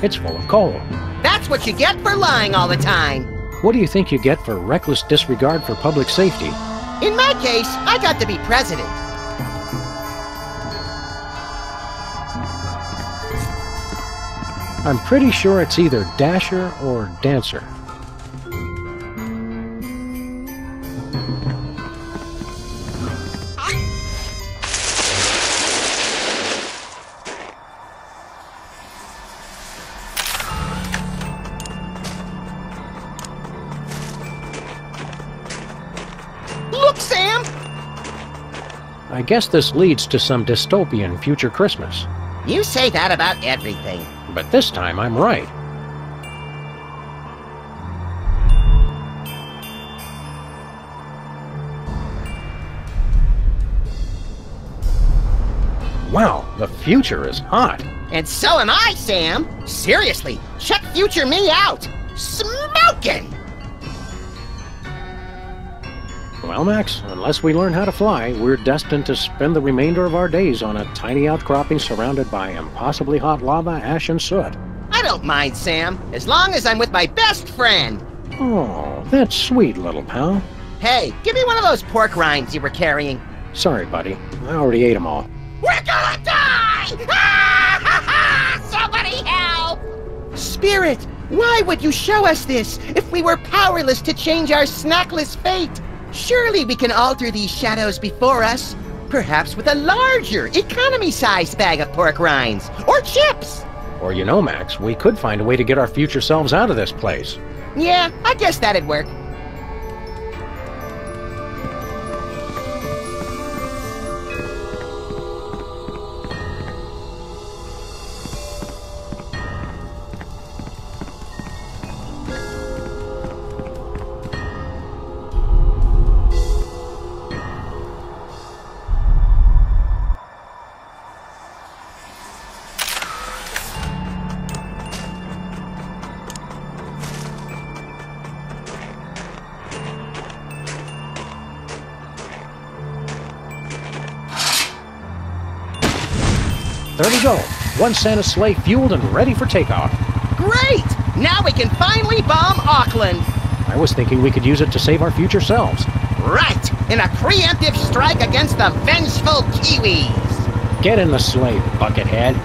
It's full of coal. That's what you get for lying all the time. What do you think you get for reckless disregard for public safety? In my case, I got to be president. I'm pretty sure it's either Dasher or Dancer. Look, Sam! I guess this leads to some dystopian future Christmas. You say that about everything. But this time I'm right. Wow, the future is hot. And so am I, Sam. Seriously, check future me out. Smoking! Well, Max, unless we learn how to fly, we're destined to spend the remainder of our days on a tiny outcropping surrounded by impossibly hot lava, ash, and soot. I don't mind, Sam, as long as I'm with my best friend. Oh, that's sweet, little pal. Hey, give me one of those pork rinds you were carrying. Sorry, buddy. I already ate them all. We're gonna die! Somebody help! Spirit, why would you show us this if we were powerless to change our snackless fate? Surely we can alter these shadows before us. Perhaps with a larger, economy-sized bag of pork rinds. Or chips! Or you know, Max, we could find a way to get our future selves out of this place. Yeah, I guess that'd work. There we go. One Santa sleigh fueled and ready for takeoff. Great! Now we can finally bomb Auckland. I was thinking we could use it to save our future selves. Right! In a preemptive strike against the vengeful Kiwis! Get in the sleigh, buckethead.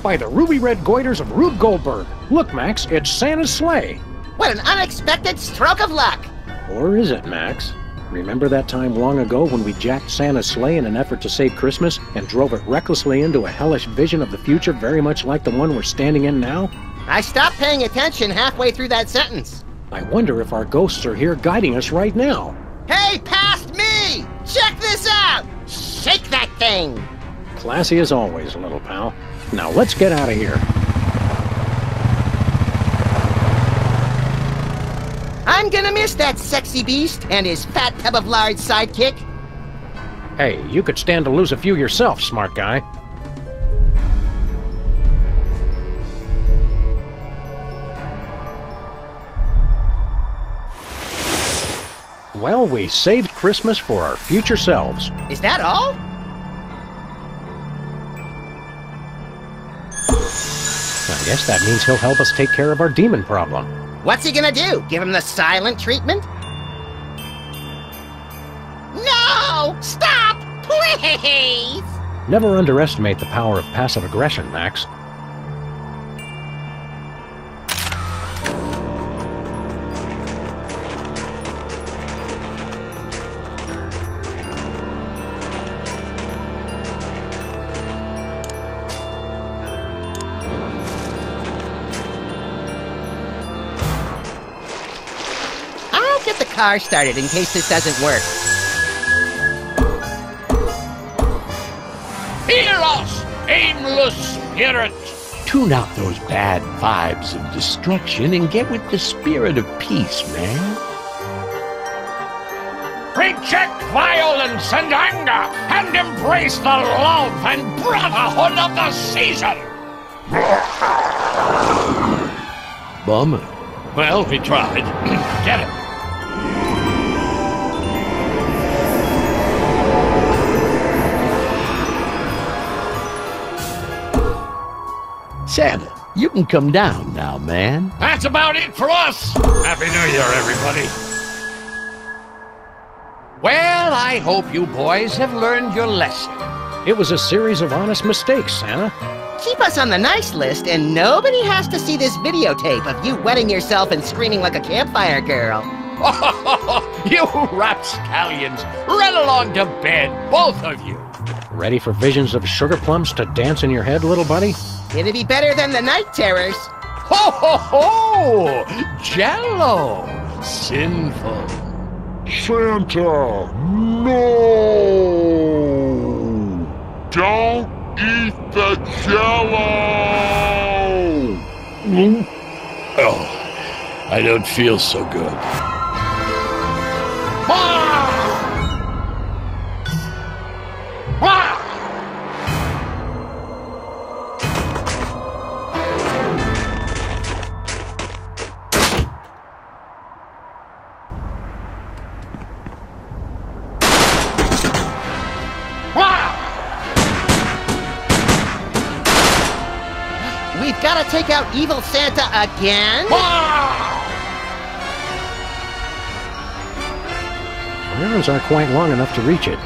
By the ruby-red goiters of Rube Goldberg. Look, Max, it's Santa's sleigh. What an unexpected stroke of luck! Or is it, Max? Remember that time long ago when we jacked Santa's sleigh in an effort to save Christmas and drove it recklessly into a hellish vision of the future very much like the one we're standing in now? I stopped paying attention halfway through that sentence. I wonder if our ghosts are here guiding us right now. Hey, past me! Check this out! Shake that thing! Classy as always, little pal. Now let's get out of here. I'm gonna miss that sexy beast and his fat tub of lard sidekick. Hey, you could stand to lose a few yourself, smart guy. Well, we saved Christmas for our future selves. Is that all? I guess that means he'll help us take care of our demon problem. What's he gonna do? Give him the silent treatment? No! Stop! Please! Never underestimate the power of passive aggression, Max. Get the car started in case this doesn't work. Hear us, aimless spirits! Tune out those bad vibes of destruction and get with the spirit of peace, man. Reject violence and anger and embrace the love and brotherhood of the season! Bummer. Well, we tried. Get it. Santa, you can come down now, man. That's about it for us! Happy New Year, everybody! Well, I hope you boys have learned your lesson. It was a series of honest mistakes, Santa. Keep us on the nice list, and nobody has to see this videotape of you wetting yourself and screaming like a campfire girl. You rapscallions! Run along to bed, both of you! Ready for visions of sugar plums to dance in your head, little buddy? It'd be better than the night terrors. Ho ho ho! Jello! Sinful. Santa, no! Don't eat the Jello! Oh, I don't feel so good. We've gotta take out evil Santa again? Irons aren't quite long enough to reach it.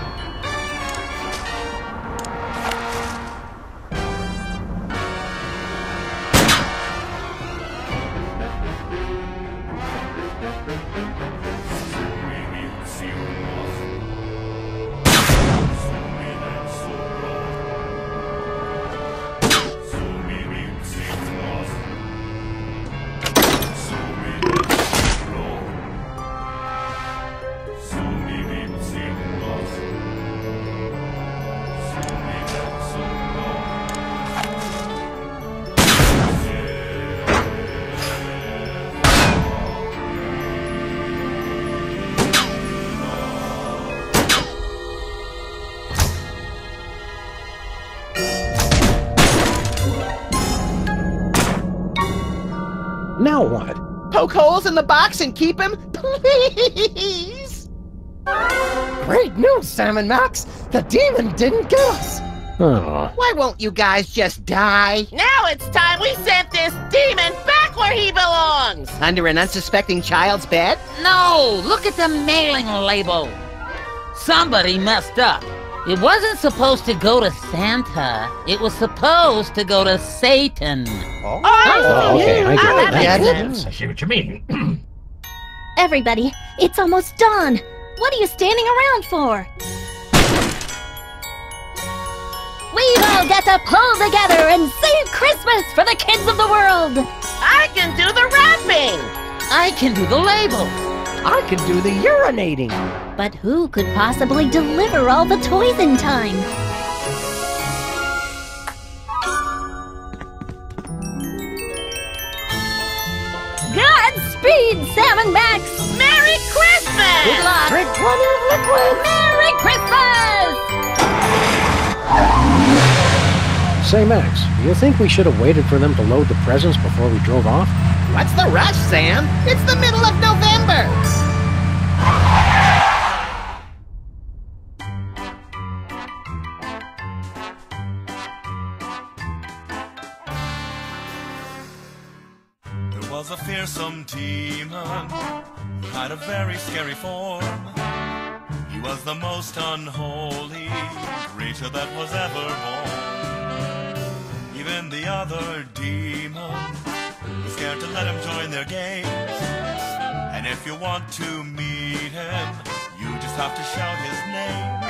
Now what? Poke holes in the box and keep him, please! Great news, Sam and Max! The demon didn't get us! Oh. Why won't you guys just die? Now it's time we sent this demon back where he belongs! Under an unsuspecting child's bed? No! Look at the mailing label! Somebody messed up. It wasn't supposed to go to Santa. It was supposed to go to Satan. Oh, okay, I get it. I see what you mean. Everybody, it's almost dawn. What are you standing around for? We've all got to pull together and save Christmas for the kids of the world. I can do the wrapping. I can do the labels. I can do the urinating. But who could possibly deliver all the toys in time? Godspeed, Sam and Max! Merry Christmas! Good luck! Drink plenty of liquid! Merry Christmas! Say, Max, do you think we should have waited for them to load the presents before we drove off? What's the rush, Sam? It's the middle of November! There was a fearsome demon who had a very scary form. He was the most unholy creature that was ever born. Even the other demons were scared to let him join their games. And if you want to meet him, you just have to shout his name.